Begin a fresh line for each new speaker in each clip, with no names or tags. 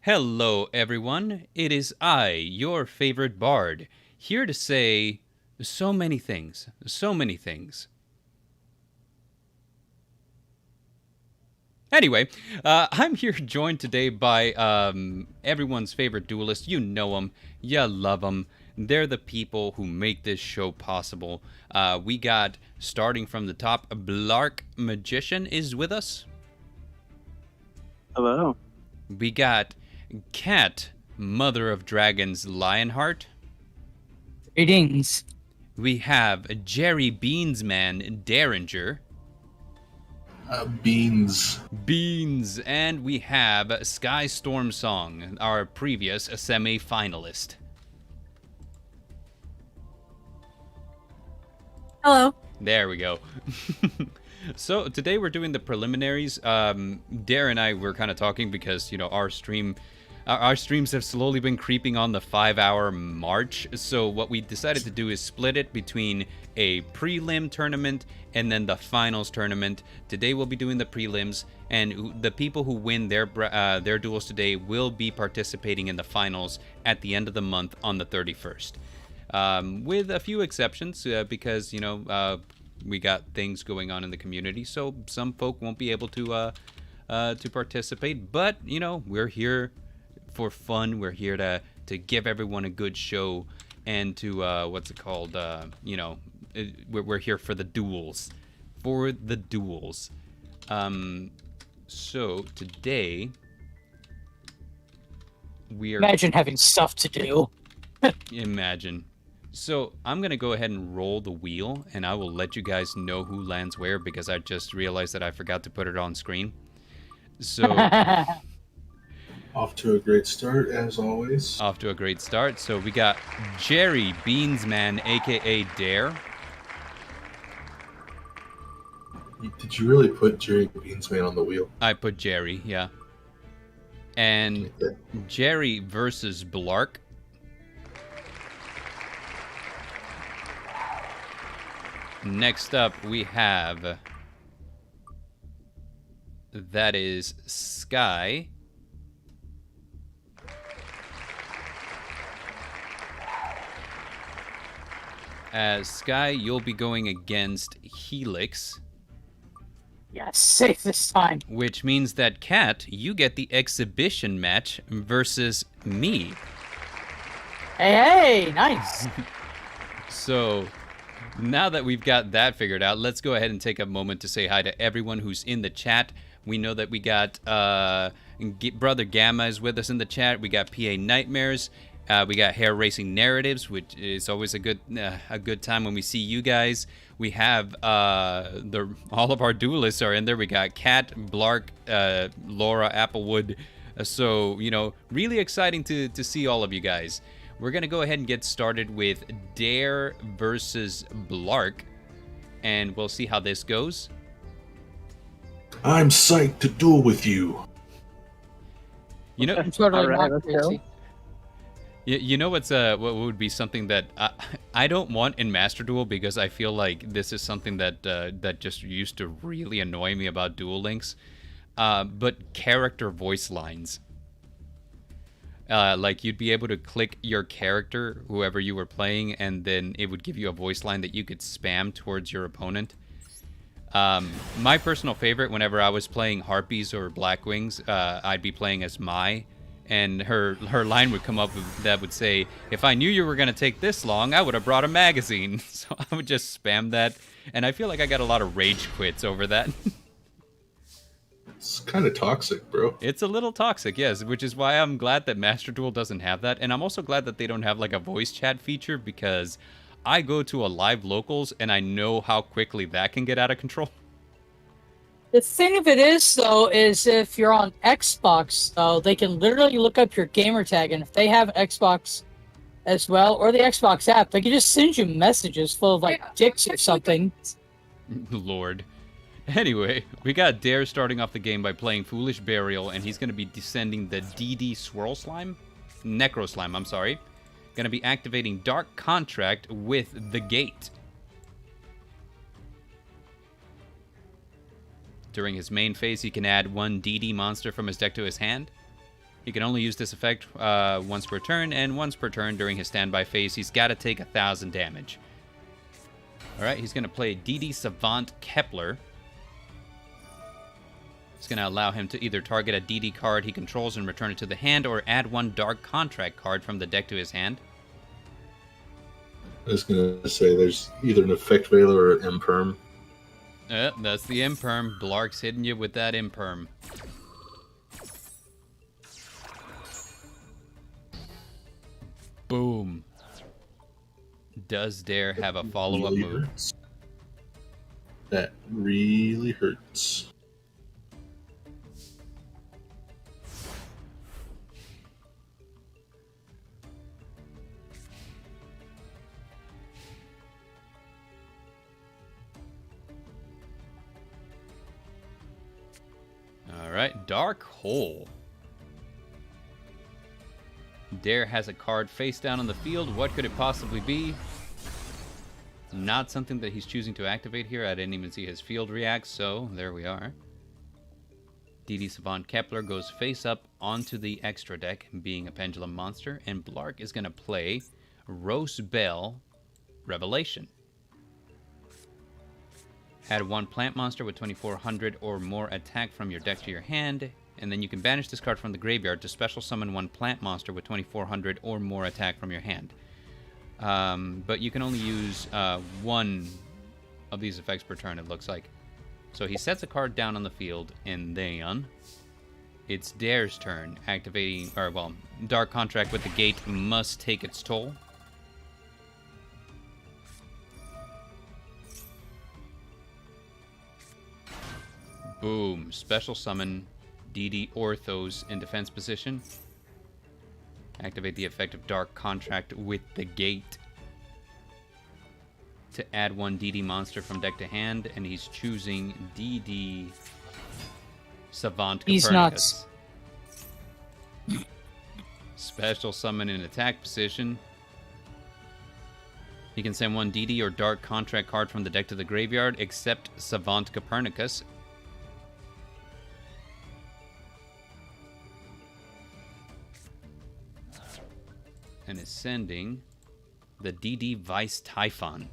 Hello, everyone. It is I, your favorite bard, here to say so many things. So many things. Anyway, I'm here joined today by everyone's favorite duelist. You know them, you love them. They're the people who make this show possible. We got, starting from the top, Blark Magician is with us.
Hello.
We got Cat, Mother of Dragons, Lionheart.
Greetings.
We have Jerry Beansman, Dareinger.
Beans.
Beans. And we have Sky Stormsong, our previous semi-finalist.
Hello.
There we go. So today we're doing the preliminaries. Dare and I were kind of talking because, our streams have slowly been creeping on the 5-hour march. So what we decided to do is split it between a prelim tournament and then the finals tournament. Today we'll be doing the prelims, and the people who win their duels today will be participating in the finals at the end of the month on the 31st. With a few exceptions, because, we got things going on in the community, so some folk won't be able to participate. But, we're here for fun. We're here to give everyone a good show and to, we're here for the duels. For the duels. So, today, we're...
Imagine having stuff to do.
Imagine. So I'm going to go ahead and roll the wheel, and I will let you guys know who lands where, because I just realized that I forgot to put it on screen. So...
Off to a great start, as always.
Off to a great start. So we got Jerry Beansman, a.k.a. Dare.
Did you really put Jerry Beansman on the wheel?
I put Jerry, yeah. And Jerry versus Blark. Next up, we have, that is Sky. As Sky, you'll be going against Helix.
Yes, safe this time.
Which means that, Cat, you get the exhibition match versus me.
Hey, nice.
So... now that we've got that figured out, let's go ahead and take a moment to say hi to everyone who's in the chat. We know that we got Brother Gamma is with us in the chat. We got PA Nightmares. We got Hair Racing Narratives, which is always a good time when we see you guys. We have all of our duelists are in there. We got Kat, Blark, Laura, Applewood. So, really exciting to see all of you guys. We're going to go ahead and get started with Dare versus Blark, and we'll see how this goes.
I'm psyched to duel with you.
I'm totally
Alright,
not
let's go.
crazy.
What would be something that I don't want in Master Duel, because I feel like this is something that just used to really annoy me about Duel Links, but character voice lines. Like, you'd be able to click your character, whoever you were playing, and then it would give you a voice line that you could spam towards your opponent. My personal favorite, whenever I was playing Harpies or Blackwings, I'd be playing as Mai, and her line would come up that would say, "If I knew you were going to take this long, I would have brought a magazine." So I would just spam that, and I feel like I got a lot of rage quits over that.
It's kind of toxic, bro.
It's a little toxic, yes, which is why I'm glad that Master Duel doesn't have that. And I'm also glad that they don't have like a voice chat feature, because I go to a live locals and I know how quickly that can get out of control.
The thing of it is, though, is if you're on Xbox, though, they can literally look up your gamer tag, and if they have Xbox as well, or the Xbox app, they can just send you messages full of like dicks or something.
Lord. Anyway, we got Dare starting off the game by playing Foolish Burial, and he's going to be descending the DD Swirl Slime? Necro Slime, I'm sorry. Going to be activating Dark Contract with the Gate. During his main phase, he can add one DD monster from his deck to his hand. He can only use this effect once per turn, and once per turn during his standby phase, he's got to take 1,000 damage. Alright, he's going to play DD Savant Kepler. It's going to allow him to either target a DD card he controls and return it to the hand, or add 1 Dark Contract card from the deck to his hand.
I was going to say there's either an Effect Veiler or an Imperm.
That's the Imperm. Blark's hitting you with that Imperm. Boom. Does Dare have a follow-up
Really
move?
hurts. That really hurts.
Alright, Dark Hole. Dare has a card face down on the field. What could it possibly be? Not something that he's choosing to activate here. I didn't even see his field react, so there we are. DD Savant Kepler goes face up onto the extra deck, being a Pendulum monster, and Blark is going to play Rose Bell Revelation. Add 1 plant monster with 2400 or more attack from your deck to your hand, and then you can banish this card from the graveyard to special summon 1 plant monster with 2400 or more attack from your hand. But you can only use 1 of these effects per turn, it looks like. So he sets a card down on the field, and then it's Dare's turn, activating, or well, Dark Contract with the gate must take its toll. Boom. Special summon DD Orthos in defense position. Activate the effect of Dark Contract with the gate to add 1 DD monster from deck to hand, and he's choosing DD Savant Copernicus.
He's nuts.
Special summon in attack position. He can send 1 DD or Dark Contract card from the deck to the graveyard, except Savant Copernicus. And is sending the DD Vice Typhon,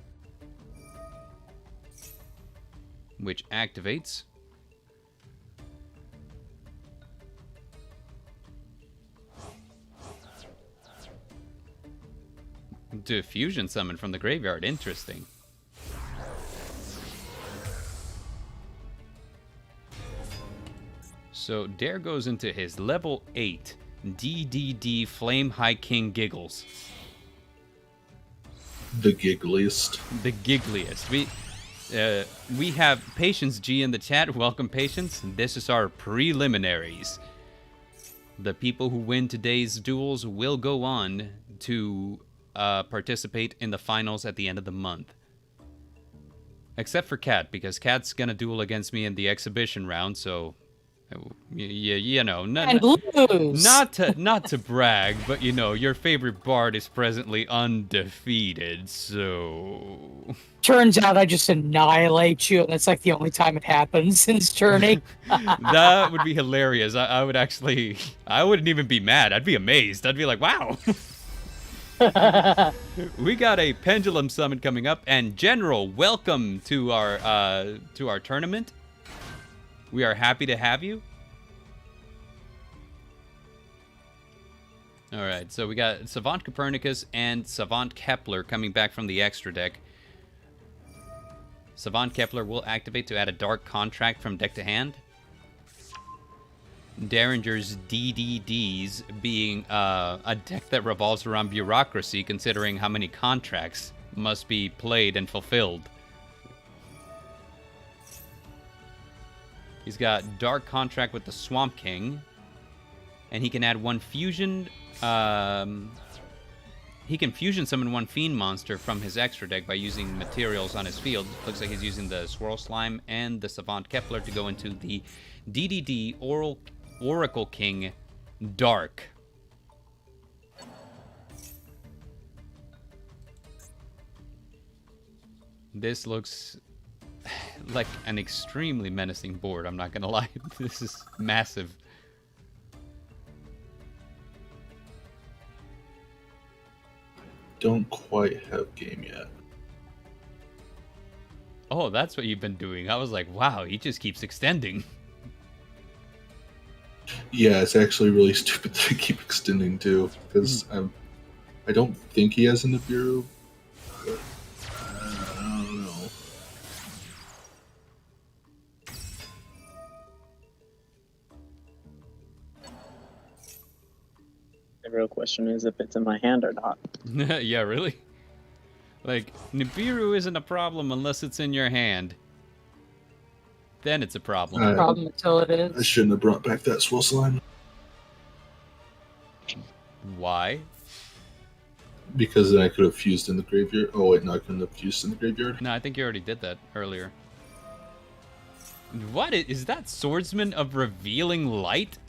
which activates to fusion summon from the graveyard. Interesting. So Dare goes into his level 8 DDD Flame High King Giggles.
The giggliest.
The giggliest. We have Patience G in the chat. Welcome, Patience. This is our preliminaries. The people who win today's duels will go on to participate in the finals at the end of the month. Except for Kat, because Kat's gonna duel against me in the exhibition round, so you know,
And lose.
not to brag, but you know, your favorite bard is presently undefeated, so
Turns out I just annihilate you, and that's like the only time it happens since turning.
that would be hilarious. I wouldn't even be mad. I'd be amazed. I'd be like, wow. We got a Pendulum Summon coming up, and General, welcome to our tournament. We are happy to have you. All right, so we got Savant Copernicus and Savant Kepler coming back from the extra deck. Savant Kepler will activate to add a Dark Contract from deck to hand. Daringer's DDDs being a deck that revolves around bureaucracy, considering how many contracts must be played and fulfilled. He's got Dark Contract with the Swamp King, and he can add 1 fusion. He can fusion summon 1 Fiend monster from his extra deck by using materials on his field. Looks like he's using the Swirl Slime and the Savant Kepler to go into the DDD Oracle King Dark. This looks like an extremely menacing board, I'm not gonna lie. This is massive.
don't quite have game yet.
Oh, that's what you've been doing. I was like, wow, he just keeps extending.
Yeah, it's actually really stupid to keep extending too, because I don't think he has a Nibiru, but I don't know.
The real question is if it's in my hand or not.
Yeah, really? Like, Nibiru isn't a problem unless it's in your hand. Then it's a problem.
Problem until it
I
is.
shouldn't have brought back that swell slime.
Why?
Because then I could have fused in the graveyard. Oh wait, no, I couldn't have fused in the graveyard.
No, I think you already did that earlier. What is that? Swordsman of Revealing Light?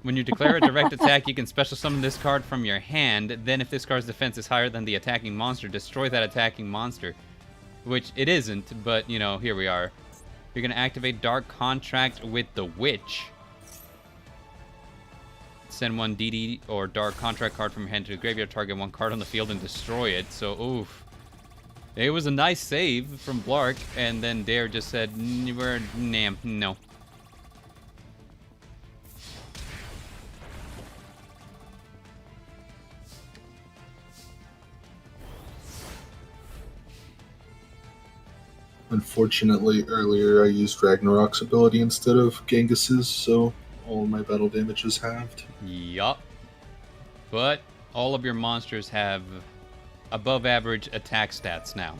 When you declare a direct attack, you can special summon this card from your hand. Then if this card's defense is higher than the attacking monster, destroy that attacking monster. Which it isn't, but, you know, here we are. You're going to activate Dark Contract with the Witch. Send one DD or Dark Contract card from your hand to the graveyard, target one card on the field, and destroy it. So, oof. It was a nice save from Blark, and then Dare just said, no.
Unfortunately, earlier I used Ragnarok's ability instead of Genghis's, so all of my battle damage is halved.
Yup. But all of your monsters have above average attack stats now.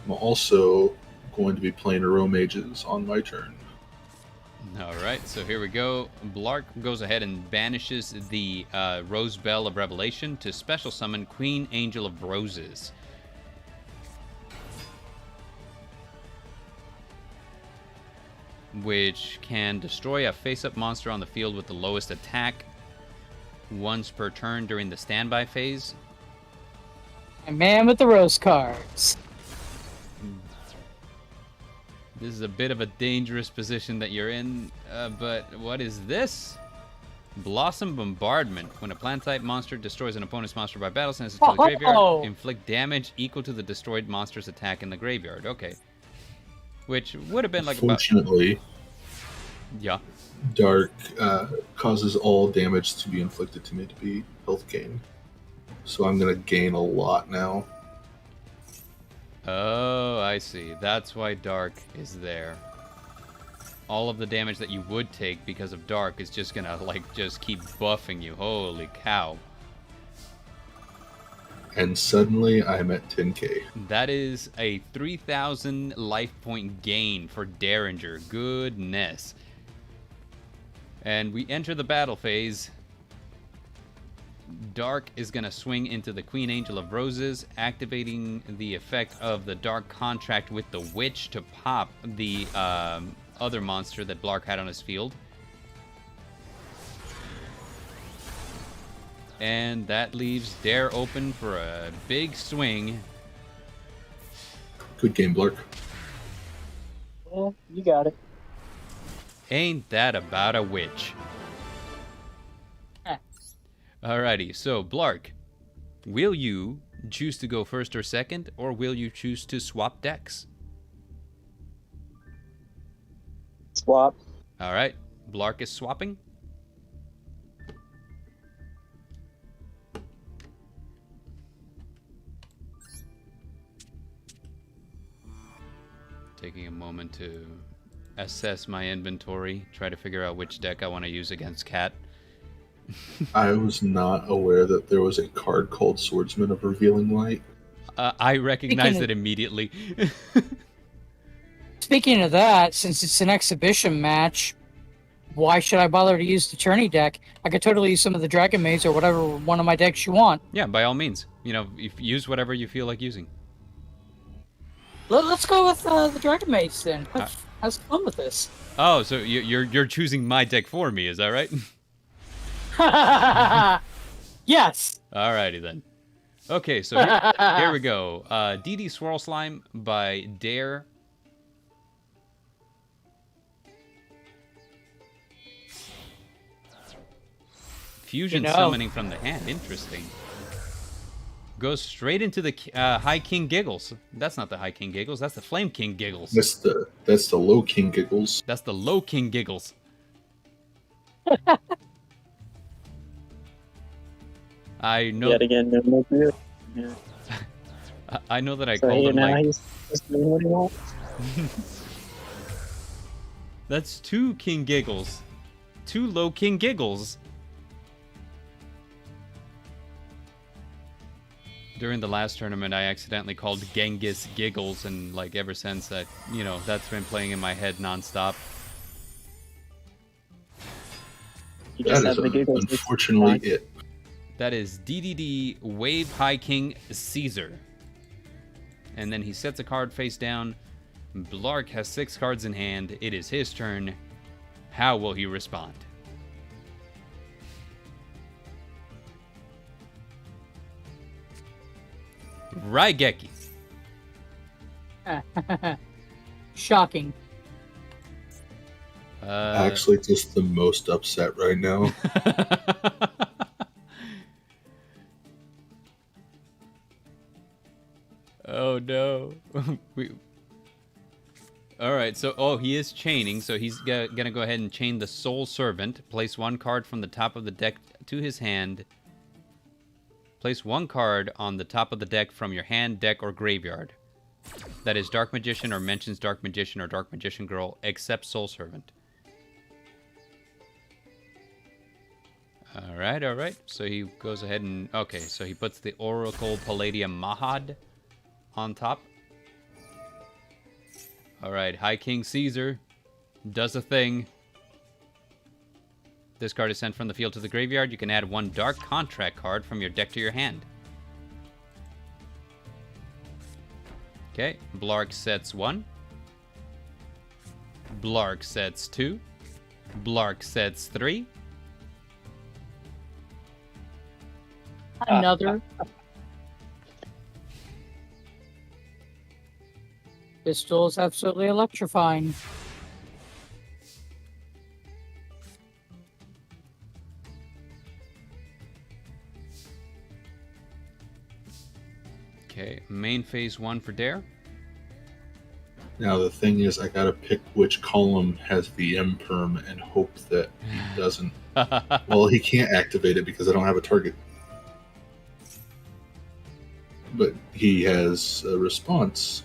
I'm also going to be playing Hero Mages on my turn.
Alright, so here we go. Blark goes ahead and banishes the Rose Bell of Revelation to special summon Queen Angel of Roses. Which can destroy a face-up monster on the field with the lowest attack once per turn during the standby phase.
A man with the rose cards.
This is a bit of a dangerous position that you're in, but what is this? Blossom Bombardment. When a plant-type monster destroys an opponent's monster by battle, sends it to the graveyard, inflict damage equal to the destroyed monster's attack in the graveyard. Okay. Which would have been like
Fortunately,
yeah.
Dark causes all damage to be inflicted to me to be health gain. So I'm going to gain a lot now.
Oh, I see. That's why Dark is there. All of the damage that you would take because of Dark is just gonna, like, just keep buffing you. Holy cow.
And suddenly I'm at 10k.
That is a 3,000 life point gain for Dareinger. Goodness. And we enter the battle phase. Dark is going to swing into the Queen Angel of Roses, activating the effect of the Dark Contract with the Witch to pop the other monster that Blark had on his field. And that leaves Dare open for a big swing.
Good game, Blark.
Yeah, you got it.
Ain't that about a witch? Alrighty, so Blark, will you choose to go first or second, or will you choose to swap decks?
Swap.
Alright, Blark is swapping. Taking a moment to assess my inventory, try to figure out which deck I want to use against Cat.
I was not aware that there was a card called Swordsman of Revealing Light.
I recognized it immediately.
Speaking of that, since it's an exhibition match, why should I bother to use the tourney deck? I could totally use some of the Dragon Maze or whatever one of my decks you want.
Yeah, by all means. You know, use whatever you feel like using.
Let's go with the Dragon Maze then. Have fun with this.
Oh, so you're choosing my deck for me, is that right?
Yes.
Alrighty then. Okay, so here we go. DD Swirl Slime by Dare. Fusion
You know.
summoning from the hand. Interesting. Goes straight into the High King Giggles. That's not the High King Giggles. That's the Flame King Giggles.
That's the low king giggles.
That's the Low King Giggles. I know.
Yet again, no more beer. Yeah.
I know that I
So
called him
now
like.
he's just doing what he wants.
That's 2 King Giggles. 2 Low King Giggles. During the last tournament, I accidentally called Genghis Giggles, and like ever since that, that's been playing in my head nonstop.
He just
That
has
is
the giggles.
unfortunately it.
That is DDD Wave High King Caesar. And then he sets a card face down. Blark has 6 cards in hand. It is his turn. How will he respond? Raigeki.
Shocking.
Actually, just the most upset right now.
Oh no. Alright, so he is chaining, so he's gonna go ahead and chain the Soul Servant. Place 1 card from the top of the deck to his hand. Place 1 card on the top of the deck from your hand, deck, or graveyard. That is Dark Magician or mentions Dark Magician or Dark Magician Girl, except Soul Servant. Alright. So he goes ahead and... Okay, so he puts the Oracle Palladium Mahad on top. Alright, High King Caesar does a thing. This card is sent from the field to the graveyard. You can add 1 Dark Contract card from your deck to your hand. Okay, Blark sets 1. Blark sets 2. Blark sets 3.
Another. This duel is absolutely electrifying.
Okay, main phase 1 for Dare.
Now the thing is, I gotta pick which column has the imperm and hope that he doesn't. Well, he can't activate it because I don't have a target. But he has a response.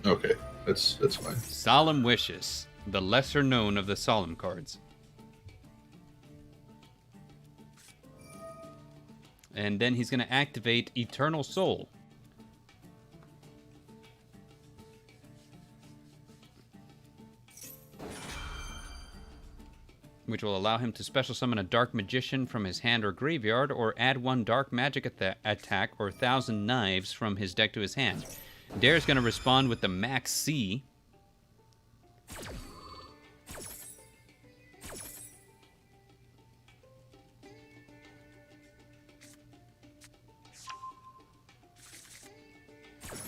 Okay, that's fine.
Solemn Wishes, the lesser known of the Solemn cards. And then he's going to activate Eternal Soul. Which will allow him to special summon a Dark Magician from his hand or graveyard, or add 1 Dark Magic attack or 1,000 Knives from his deck to his hand. Dare's going to respond with the Max C.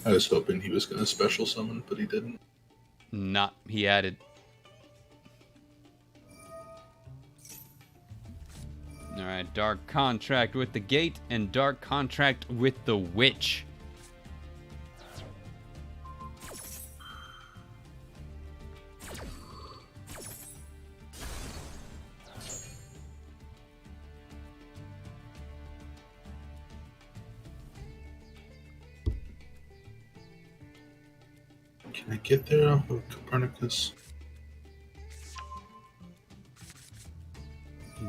I was hoping he was gonna special summon, but he didn't.
He added. Alright, Dark Contract with the Gate and Dark Contract with the Witch.
Can I get there off of Copernicus?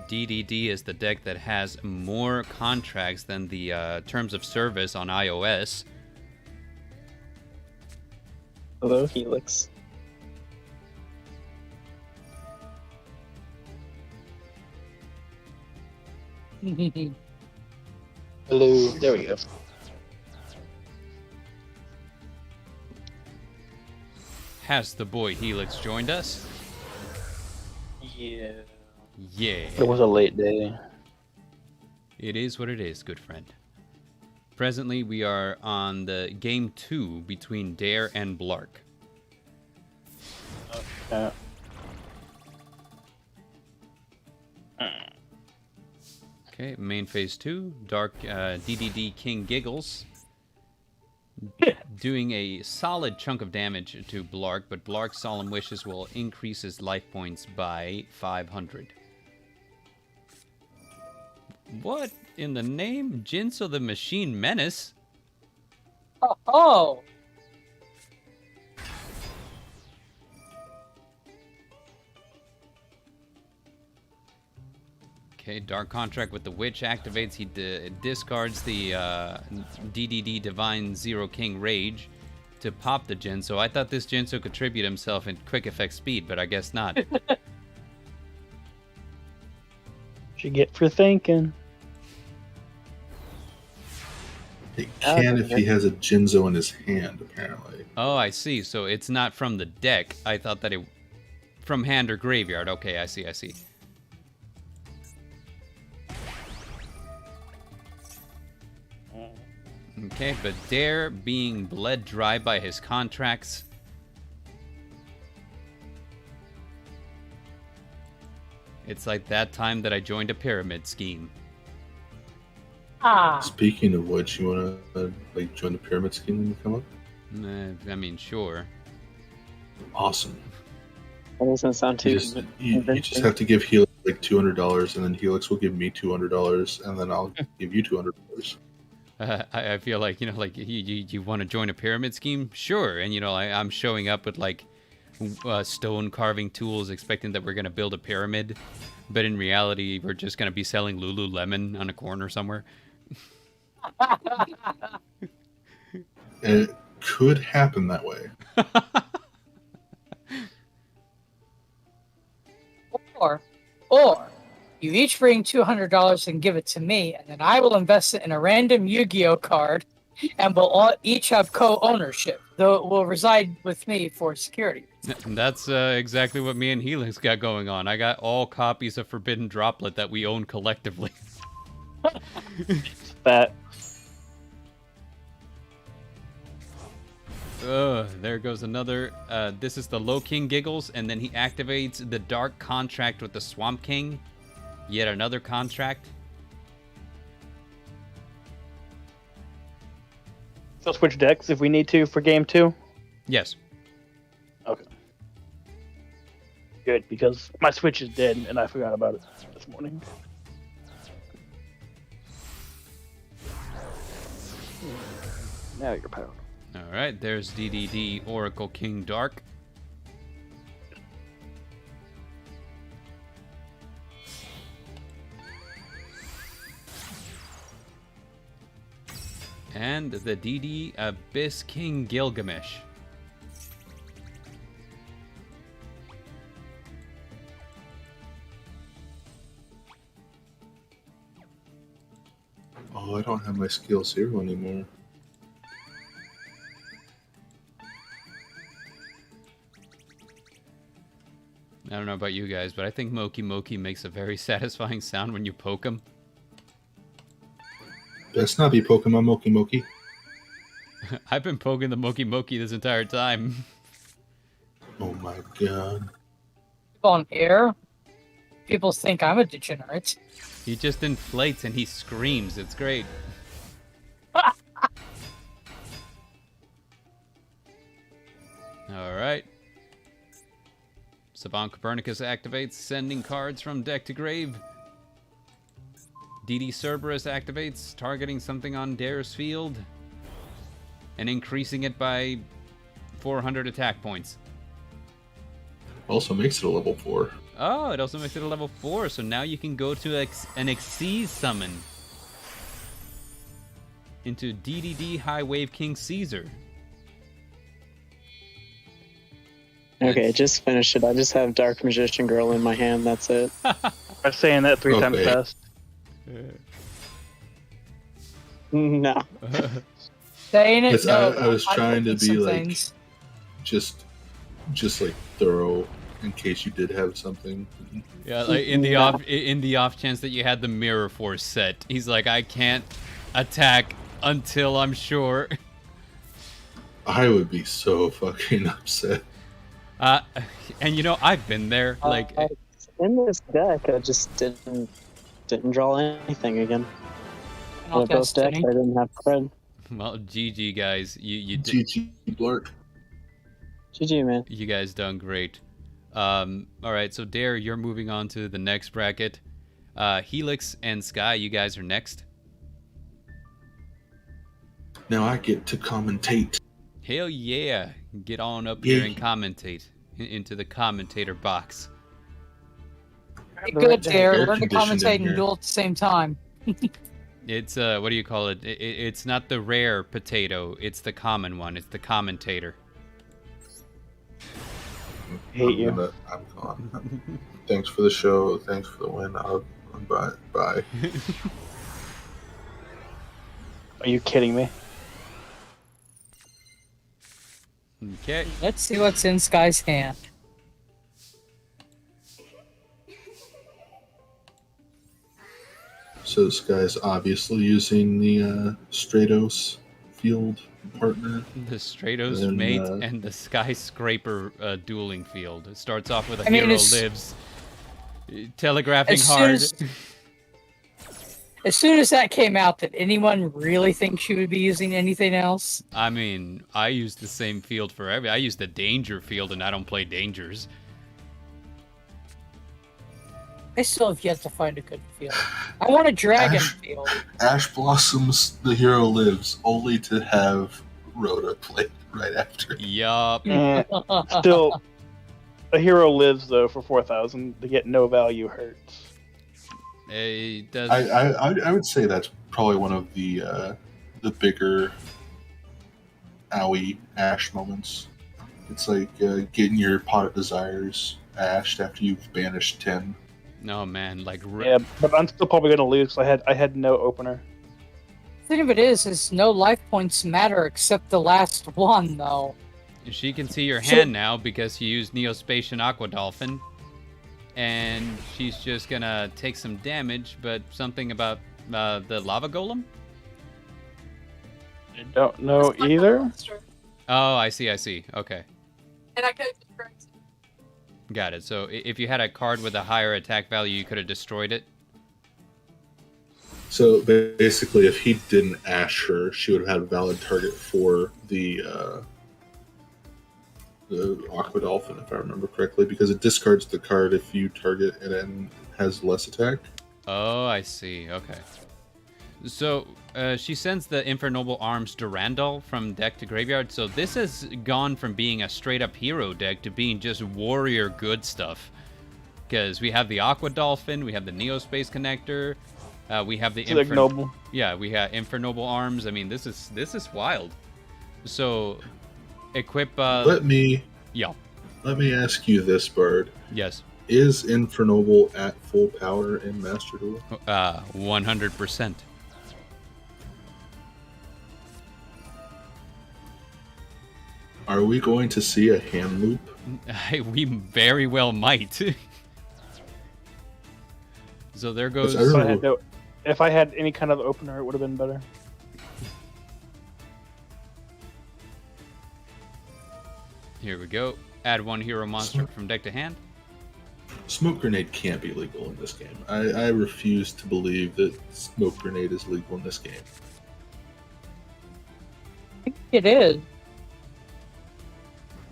DDD is the deck that has more contracts than the terms of service on iOS.
Hello, Helix. Hello. There we go.
Has the boy Helix joined us?
Yeah.
Yeah.
It was a late day.
It is what it is, good friend. Presently, we are on the game 2 between Dare and Blark. Okay, main phase 2, Dark DDD King Giggles. Doing a solid chunk of damage to Blark, but Blark's Solemn Wishes will increase his life points by 500. What in the name? Jinso the Machine Menace?
Oh!
Okay, Dark Contract with the Witch activates. He discards the DDD Divine Zero King Rage to pop the Jinso. I thought this Jinso could tribute himself in quick effect speed, but I guess not.
What you get for thinking?
It can if he has a Jinzo in his hand, apparently.
Oh, I see. So it's not from the deck. I thought that it... From hand or graveyard. Okay, I see. Okay, but Dare being bled dry by his contracts. It's like that time that I joined a pyramid scheme.
Ah!
Speaking of which, you want to join the pyramid scheme when you come up?
I mean, sure.
Awesome.
That doesn't sound too.
You just have to give Helix like $200, and then Helix will give me $200, and then I'll give you $200.
I feel like, you want to join a pyramid scheme? Sure. And, I'm showing up with, stone carving tools expecting that we're going to build a pyramid. But in reality, we're just going to be selling Lululemon on a corner somewhere.
It could happen that way.
Or you each bring $200 and give it to me, and then I will invest it in a random Yu-Gi-Oh card, and we'll all each have co-ownership, though it will reside with me for security.
That's exactly what me and Helix got going on. I got all copies of Forbidden Droplet that we own collectively.
That.
There goes another. This is the Low King Giggles, and then he activates the Dark Contract with the Swamp King. Yet another contract.
So switch decks if we need to for game 2?
Yes.
Okay. Good, because my Switch is dead and I forgot about it this morning. Now you're powered.
Alright, there's DDD Oracle King Dark. And the DD Abyss King Gilgamesh.
Oh, I don't have my skill 0 anymore.
I don't know about you guys, but I think Moki Moki makes a very satisfying sound when you poke him.
Best not be Pokemon Moki Moki.
I've been poking the Moki Moki this entire time.
Oh my god.
On air, people think I'm a degenerate.
He just inflates and he screams. It's great. Alright. Savant Copernicus activates, sending cards from deck to grave. DD Cerberus activates, targeting something on Dare's field. And increasing it by 400 attack points.
Also makes it a level 4.
Oh, it also makes it a level 4, so now you can go to an Xyz summon. Into DDD High Wave King Caesar.
Okay, just finished it. I just have Dark Magician Girl in my hand, that's it. I'm saying that 3 times fast. No.
Saying it, no,
I was trying to be
some
like,
things.
just like thorough in case you did have something.
Yeah, like in the off chance that you had the Mirror Force set. He's like, I can't attack until I'm sure.
I would be so fucking upset.
And I've been there. Like,
in this deck, I just didn't Didn't draw anything again.
Not
With both decks,
Destiny.
I didn't have cred.
Well, GG guys, you
GG Blark.
GG, man.
you guys done great. All right, so Dare, you're moving on to the next bracket. Helix and Sky, you guys are next.
Now I get to commentate.
Hell yeah, get on up here
Yeah.
and commentate into the commentator box.
Be good there.
air
Learn to
conditioned
commentate
in
and
here.
duel at the same time.
It's what do you call it? It's not the rare potato, it's the common one. It's the commentator.
Hate you.
I'm gone. Thanks for the show. Thanks for the win. Bye.
Are you kidding me?
Okay.
Let's see what's in Sky's hand.
So this guy's obviously using the Stratos field partner.
The Stratos
And,
mate and the Skyscraper dueling field. It starts off with a
I mean,
hero
it's-
lives. Telegraphing
As soon
hard.
as soon as that came out, did anyone really think she would be using anything else?
I mean, I use the same field for every. I use the danger field, and I don't play dangers.
I still have yet to find a good field. I want a dragon field.
Ash Blossoms, the hero lives, only to have Rhoda play right after.
Yup.
Still, a hero lives though for 4,000 to get no value hurts.
It does.
I would say that's probably one of the bigger owie Ash moments. It's like getting your pot of desires ashed after you've banished 10.
No man, like
Yeah, but I'm still probably gonna lose. I had no opener.
The thing of it is no life points matter except the last one, though.
she can see your
So-
hand now because you used Neospatian Aqua Dolphin, and she's just gonna take some damage. But something about the lava golem.
I don't know either.
Oh, I see. Okay.
And I could
Got it. So if you had a card with a higher attack value, you could have destroyed it.
So basically, if he didn't ash her, she would have had a valid target for the Aqua Dolphin, if I remember correctly, because it discards the card if you target it and has less attack.
Oh, I see. Okay. So she sends the Infernoble Arms Durandal from deck to graveyard. So this has gone from being a straight-up hero deck to being just warrior good stuff. Because we have the Aqua Dolphin, we have the Neospace Connector, we have the
It's like noble.
Yeah, we have Infernoble Arms. I mean, this is wild. So equip.
Let me ask you this, Bard.
Yes.
Is Infernoble at full power in Master Duel?
100%.
Are we going to see a hand loop?
We very well might. So there goes.
If I had any kind of opener, it would have been better.
Here we go. Add one hero monster from deck to hand.
Smoke grenade can't be legal in this game. I refuse to believe that smoke grenade is legal in this game.
I think it is.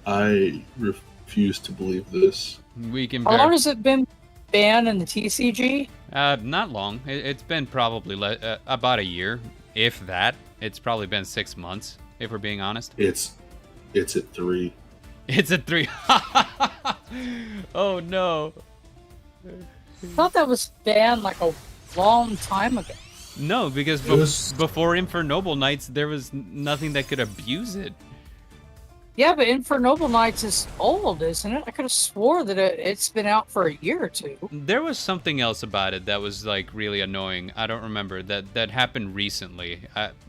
I refuse to believe this.
We can.
How long has it been banned in the TCG?
Not long. It's been probably about a year, if that. It's probably been 6 months, if we're being honest.
It's at 3.
It's at 3. Oh no.
I thought that was banned like a long time ago.
No, because before Infernoble Knights, there was nothing that could abuse it.
Yeah, but Infernoble Knights is old, isn't it? I could have swore that it's been out for a year or two.
There was something else about it that was like really annoying. I don't remember that happened recently.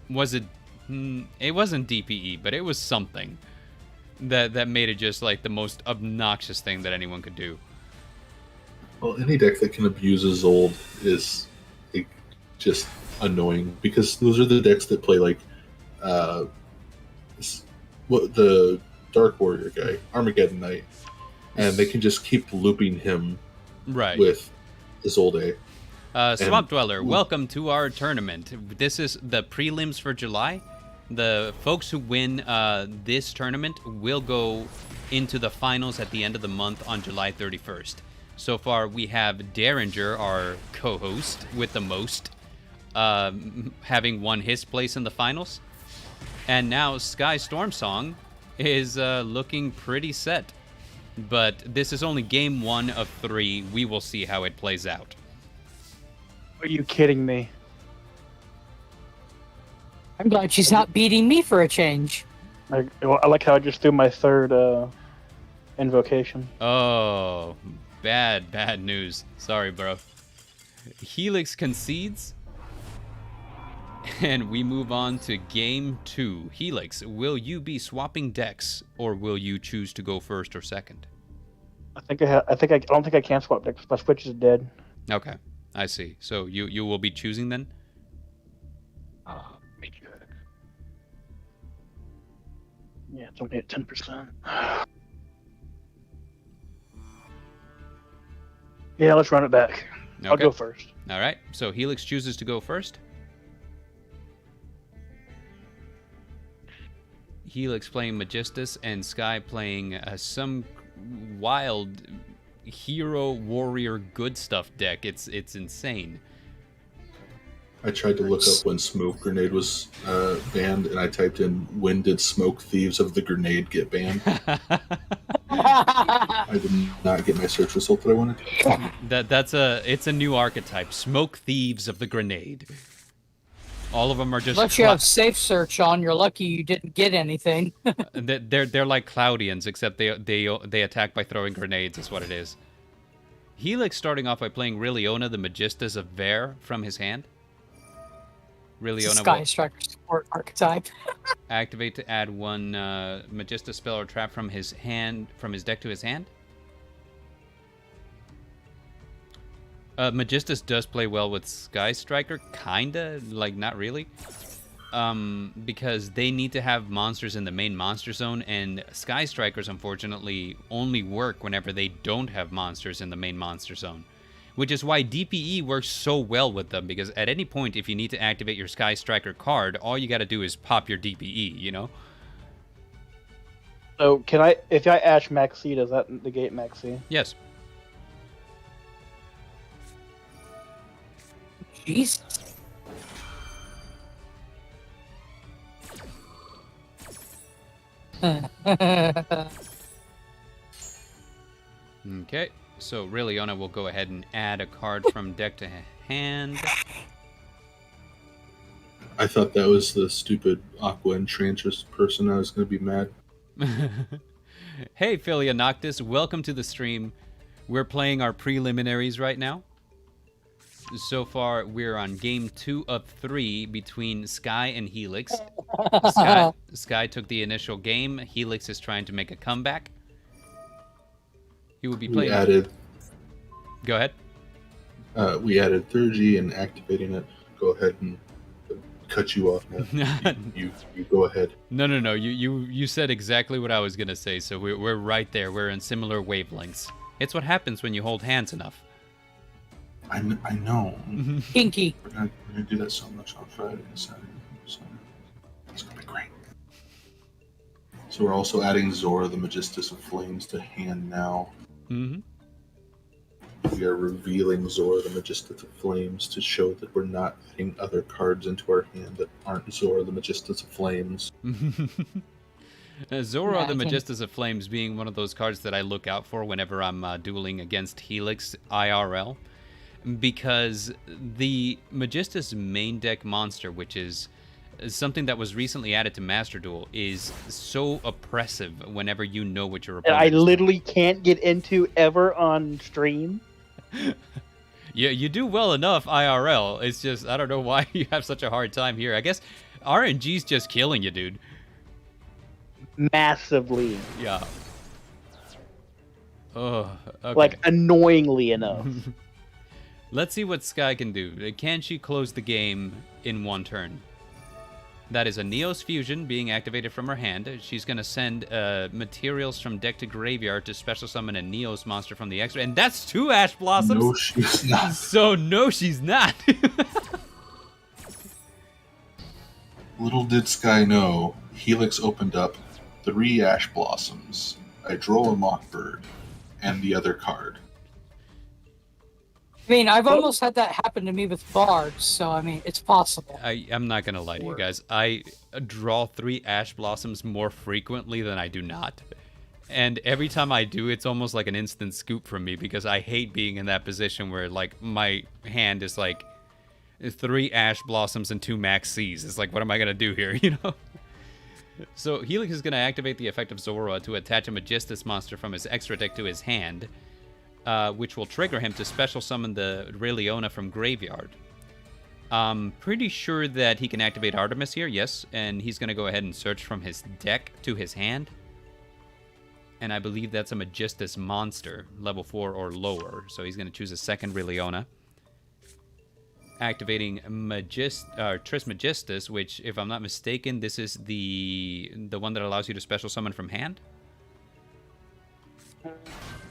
Was it? It wasn't DPE, but it was something that made it just like the most obnoxious thing that anyone could do.
Well, any deck that can abuse a Zold is like, just annoying because those are the decks that play like the Dark Warrior guy, Armageddon Knight, and they can just keep looping him
Right.
with Isolde.
Swamp Dweller, welcome to our tournament. This is the prelims for July. The folks who win this tournament will go into the finals at the end of the month on July 31st. So far, we have Dareinger, our co-host with the most, having won his place in the finals. And now Sky Stormsong is looking pretty set. But this is only game 1 of 3. We will see how it plays out.
Are you kidding me?
I'm glad she's not beating me for a change.
I like how I just threw my third invocation.
Oh, bad news. Sorry, bro. Helix concedes. And we move on to game 2. Helix, will you be swapping decks, or will you choose to go first or second?
I don't think I can swap decks. My switch is dead.
Okay, I see. So you will be choosing then?
Yeah, it's only at 10%. Yeah, let's run it back.
Okay.
I'll go first.
All right. So Helix chooses to go first. Helix playing Magistus and Sky playing some wild hero warrior good stuff deck. It's insane.
I tried to look up when Smoke Grenade was banned, and I typed in, when did Smoke Thieves of the Grenade get banned? I did not get my search result that I wanted.
It's a new archetype. Smoke Thieves of the Grenade. All of them are just...
Unless you have safe search on, you're lucky you didn't get anything.
They're like Cloudians, except they attack by throwing grenades, is what it is. Helix starting off by playing Riliona, the Magistus of Vare, from his hand. Riliona
Sky Striker support archetype.
Activate to add one Magistus spell or trap from his deck to his hand. Magistus does play well with Sky Striker, kinda, like not really. Because they need to have monsters in the main monster zone, and Sky Strikers unfortunately only work whenever they don't have monsters in the main monster zone. Which is why DPE works so well with them, because at any point if you need to activate your Sky Striker card, all you gotta do is pop your DPE, you know?
So if I Ash Maxi, does that negate Maxi?
Yes.
Jesus.
Okay, so Riliona will go ahead and add a card from deck to hand.
I thought that was the stupid Aqua Enchantress person. I was going to be mad.
Hey, Philia Noctis, welcome to the stream. We're playing our preliminaries right now. So far, we're on game 2 of 3 between Sky and Helix. Sky took the initial game. Helix is trying to make a comeback. He will be playing. Go ahead.
We added Thurgy and activating it. Go ahead and cut you off now. you go ahead.
No. You said exactly what I was gonna say. So we're right there. We're in similar wavelengths. It's what happens when you hold hands enough.
I know.
Kinky.
We're gonna do that so much on Friday and Saturday. So it's gonna be great. So we're also adding Zora, the Magistus of Flames, to hand now.
Mm-hmm.
We are revealing Zora, the Magistus of Flames, to show that we're not adding other cards into our hand that aren't Zora, the Magistus of Flames.
Zora, the Magistus of Flames, being one of those cards that I look out for whenever I'm dueling against Helix IRL. Because the Magistus main deck monster, which is something that was recently added to Master Duel, is so oppressive whenever you know what your opponent is.
I literally can't get into ever on stream.
Yeah, you do well enough IRL. It's just, I don't know why you have such a hard time here. I guess RNG's just killing you, dude.
Massively.
Yeah. Oh, okay.
Like, annoyingly enough.
Let's see what Sky can do. Can she close the game in one turn? That is a Neos Fusion being activated from her hand. She's going to send materials from deck to graveyard to special summon a Neos monster from the extra. And that's 2 Ash Blossoms.
No, she's not.
So, no, she's not.
Little did Sky know, Helix opened up 3 Ash Blossoms, I Droll a Mockbird, and the other card.
I mean, I've almost had that happen to me with bards, so I mean, it's possible.
I'm not going to lie to you guys. I draw 3 Ash Blossoms more frequently than I do not. And every time I do, it's almost like an instant scoop from me because I hate being in that position where, like, my hand is like 3 Ash Blossoms and 2 Max C's. It's like, what am I going to do here, you know? So Helix is going to activate the effect of Zoroa to attach a Magistus monster from his extra deck to his hand, which will trigger him to special summon the Rayleona from graveyard. I'm pretty sure that he can activate Artemis here, yes, and he's going to go ahead and search from his deck to his hand. And I believe that's a Magistus monster, level 4 or lower, so he's going to choose a second Rayleona. Activating Trismegistus, which, if I'm not mistaken, this is the one that allows you to special summon from hand?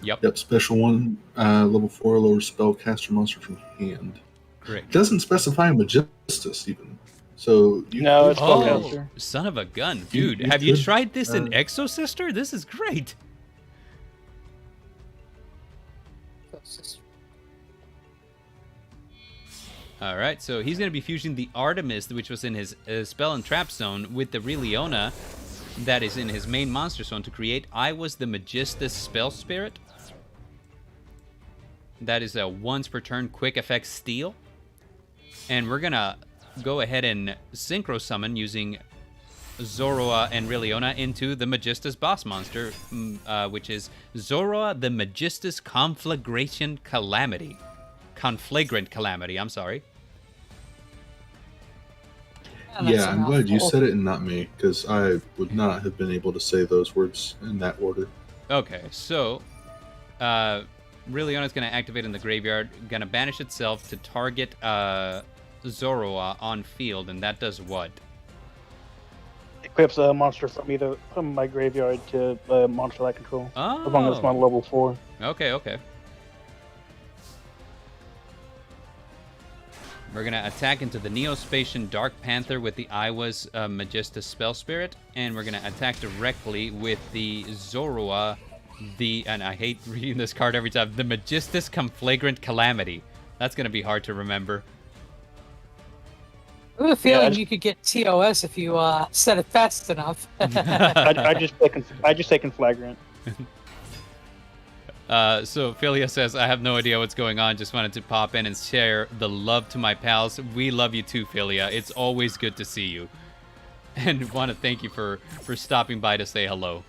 Yep,
special one, level 4, lower spellcaster monster from hand.
Correct.
It doesn't specify Magistus even. So
No, it's
Oh,
spellcaster.
son of a gun. Dude,
You
have you
could,
tried this in Exosister? This is great. Alright, so he's going to be fusing the Artemis, which was in his spell and trap zone, with the Rayleona that is in his main monster zone to create I Was the Magistus Spell Spirit. That is a once per turn quick effect steal. And we're going to go ahead and synchro summon using Zoroa and Rayleona into the Magistus boss monster, which is Zoroa the Magistus Conflagrant Calamity. Conflagrant Calamity, I'm sorry.
Yeah, I'm glad you said it and not me, because I would not have been able to say those words in that order.
Okay, so Rayleona's going to activate in the graveyard, going to banish itself to target Zoroa on field, and that does what?
Equips a monster from my graveyard to a monster I control.
Oh.
As long as it's not level 4.
Okay. We're going to attack into the Neospatian Dark Panther with the I Was Magistus Spell Spirit, and we're going to attack directly with the Zoroa, and I hate reading this card every time, the Magistus Conflagrant Calamity. That's going to be hard to remember.
I have a feeling you could get TOS if you said it fast enough.
I just say conflagrant.
So Philia says, I have no idea what's going on. Just wanted to pop in and share the love to my pals. We love you too, Philia. It's always good to see you. And want to thank you for stopping by to say hello.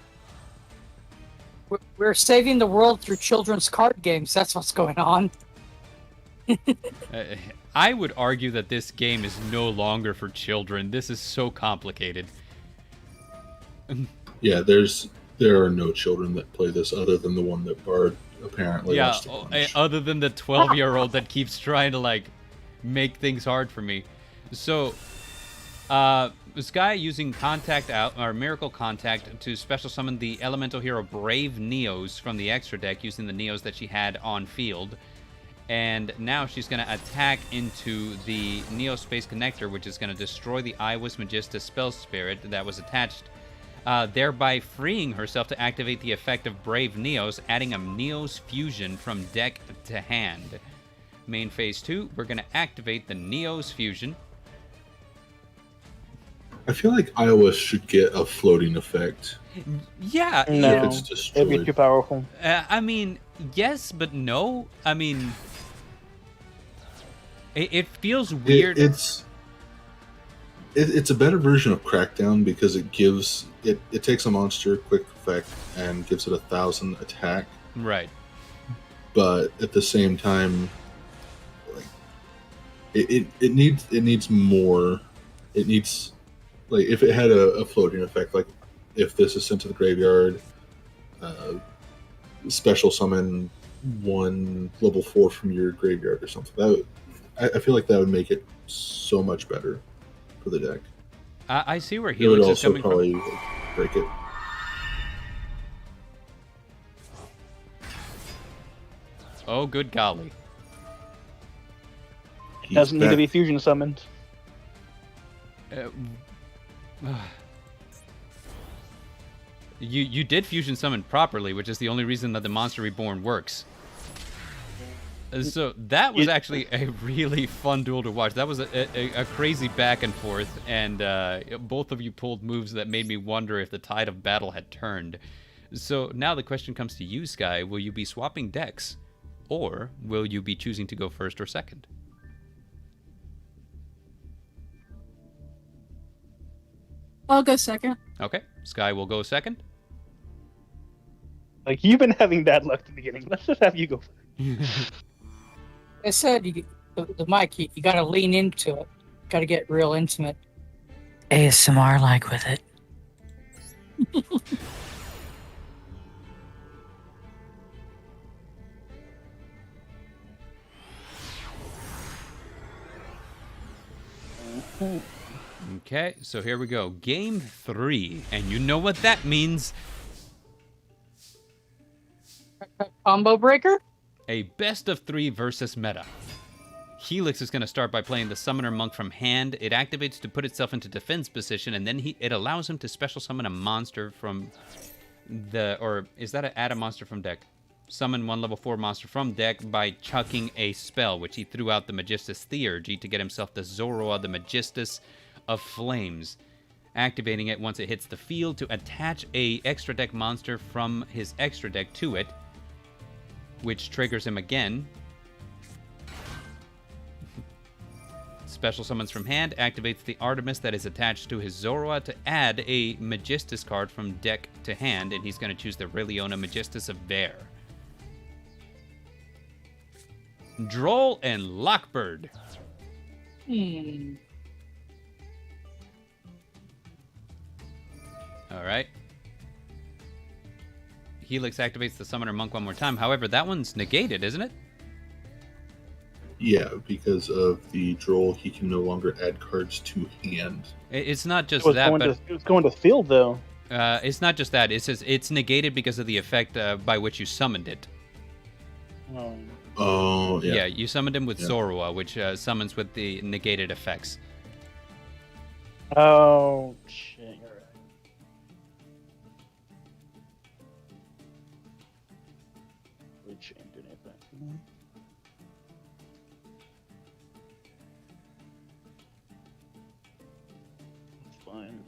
We're saving the world through children's card games. That's what's going on.
I would argue that this game is no longer for children. This is so complicated.
Yeah, there are no children that play this other than the one that Bard apparently wants to punish.
Other than the 12-year-old that keeps trying to, like, make things hard for me. So, Sky using Miracle Contact to special summon the elemental hero Brave Neos from the extra deck using the Neos that she had on field. And now she's going to attack into the Neo Space Connector, which is going to destroy the I Was Magistus Spell Spirit that was attached, thereby freeing herself to activate the effect of Brave Neos, adding a Neos Fusion from deck to hand. Main phase 2, we're going to activate the Neos Fusion.
I feel like Iowa should get a floating effect.
Yeah.
No,
if it's destroyed.
it'd be too powerful.
I mean, yes, but no. I mean, it feels weird.
It's a better version of Crackdown because it gives it takes a monster quick effect and gives it 1,000 attack.
Right.
But at the same time, like it needs more. It needs, like, if it had a floating effect, like if this is sent to the graveyard, special summon one level 4 from your graveyard or something. I feel like that would make it so much better for the deck.
I see where
It would
Helix is
also
coming
probably
from.
like, break it.
Oh, good golly.
He's
Doesn't need to
back.
be fusion summoned.
You did fusion summon properly, which is the only reason that the Monster Reborn works. So that was actually a really fun duel to watch. That was a crazy back and forth, and both of you pulled moves that made me wonder if the tide of battle had turned. So now the question comes to you, Sky. Will you be swapping decks, or will you be choosing to go first or second?
I'll go second.
Okay, Sky will go second.
Like, you've been having bad luck at the beginning. Let's just have you go first.
I said the mic, you got to lean into it. Got to get real intimate. ASMR like with it.
Okay, so here we go. Game 3, and you know what that means.
Combo breaker?
A best of 3 versus meta. Helix is going to start by playing the Summoner Monk from hand. It activates to put itself into defense position, and then it allows him to special summon a monster from the... Or is that add a monster from deck? Summon 1 level 4 monster from deck by chucking a spell, which he threw out the Magistus Theurgy to get himself the Zoroa, the Magistus of Flames. Activating it once it hits the field to attach a extra deck monster from his extra deck to it, which triggers him again. Special summons from hand, activates the Artemis that is attached to his Zoroa to add a Magistus card from deck to hand, and he's going to choose the Riliona Magistus of Bear. Droll and Lockbird. Alright. Helix activates the Summoner Monk one more time. However, that one's negated, isn't it?
Yeah, because of the Droll, he can no longer add cards to hand.
It's not just
It
that, but
was going to field, though.
it's not just that. It says it's negated because of the effect by which you summoned it.
Oh, yeah.
Yeah, you summoned him with Zoroa, which summons with the negated effects.
Oh, shit, you're right. Which ain't doing anything. It's fine.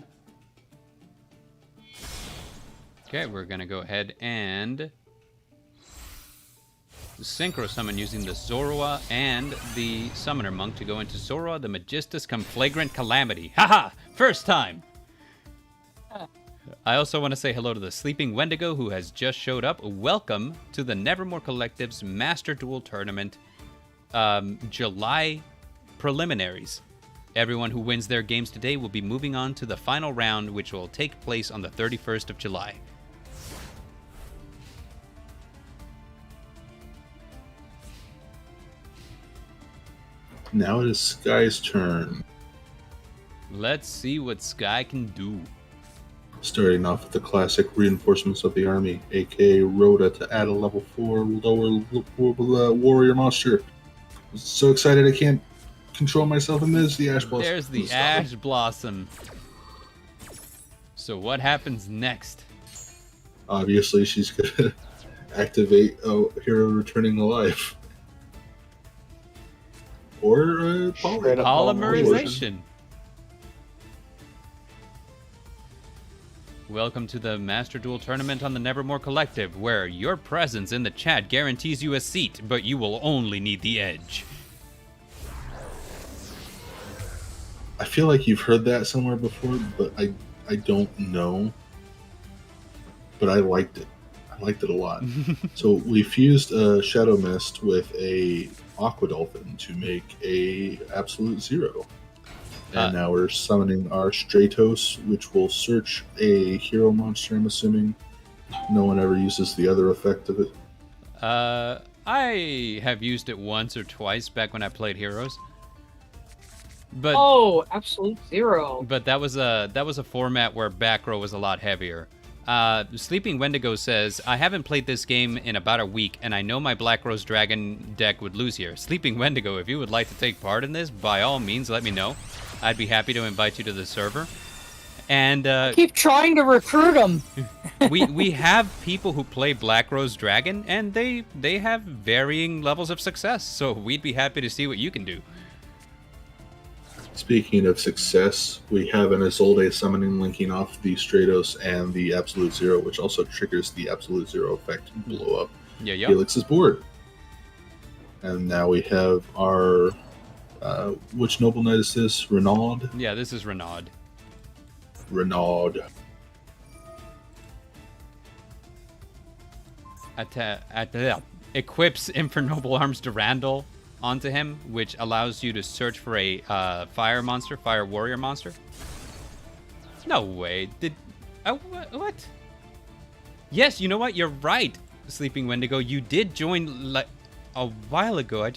Okay, we're going to go ahead and Synchro Summon using the Zoroa and the Summoner Monk to go into Zoroa, the Magistus Conflagrant Calamity. Haha! First time! I also want to say hello to the Sleeping Wendigo who has just showed up. Welcome to the Nevermore Collective's Master Duel Tournament July Preliminaries. Everyone who wins their games today will be moving on to the final round, which will take place on the 31st of July.
Now it is Sky's turn.
Let's see what Sky can do.
Starting off with the classic reinforcements of the army, aka Rhoda, to add a level 4 lower warrior monster. So excited I can't control myself, and there's the Ash Blossom.
There's the Ash Blossom. So what happens next?
Obviously, she's gonna activate a hero returning alive. Or
Polymerization. Welcome to the Master Duel Tournament on the Nevermore Collective, where your presence in the chat guarantees you a seat, but you will only need the edge.
I feel like you've heard that somewhere before, but I don't know. But I liked it. I liked it a lot. So we fused a Shadow Mist with a Aqua Dolphin to make a Absolute Zero. And now we're summoning our Stratos, which will search a hero monster, I'm assuming. No one ever uses the other effect of it.
I have used it once or twice back when I played Heroes. But
Absolute Zero.
But that was a format where back row was a lot heavier. Sleeping Wendigo says, I haven't played this game in about a week, and I know my Black Rose Dragon deck would lose here. Sleeping Wendigo, if you would like to take part in this, by all means, let me know. I'd be happy to invite you to the server. And
keep trying to recruit them.
we have people who play Black Rose Dragon, and they have varying levels of success. So we'd be happy to see what you can do.
Speaking of success, we have an Isolde summoning linking off the Stratos and the Absolute Zero, which also triggers the Absolute Zero effect to blow up Helix's board. And now we have our... which Noble Knight is this? Renaud?
Yeah, this is Renaud.
Renaud.
Equips Infernoble Arms Durandal onto him, which allows you to search for a fire warrior monster. No way. What? Yes, you know what? You're right, Sleeping Wendigo. You did join like a while ago.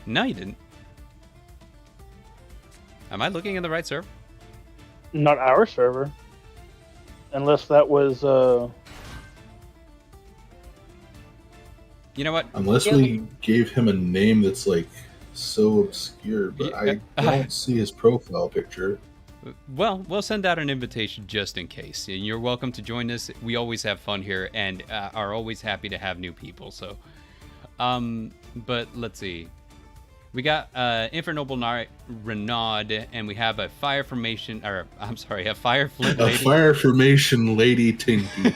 No, you didn't. Am I looking in the right server?
Not our server. Unless that was
You know what?
Unless we gave him a name that's like so obscure, but I don't see his profile picture.
Well, we'll send out an invitation just in case. And you're welcome to join us. We always have fun here and are always happy to have new people. So, but let's see. We got Infernoble Knight Renaud, and we have a Fire Formation, or I'm sorry, a Fire Flint Lady.
A Fire Formation Lady Tinky.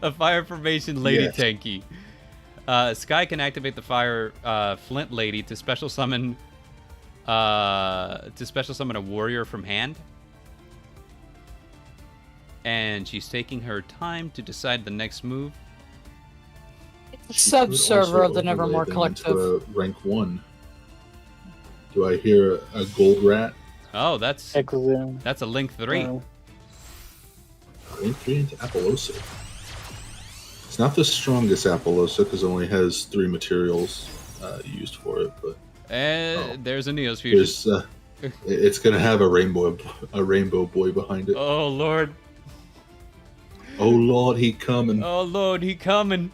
A Fire Formation Lady Tanky. Sky can activate the Fire Flint Lady to special summon a warrior from hand. And she's taking her time to decide the next move.
Sub-server of the Nevermore Collective.
Rank 1. Do I hear a gold rat?
Oh, that's a Link 3.
Link 3 into Appaloosa. It's not the strongest Appaloosa because it only has 3 materials used for it, but
there's a Neos fusion.
It's gonna have a rainbow boy behind it.
Oh Lord!
Oh Lord, he coming!
Oh Lord, he coming!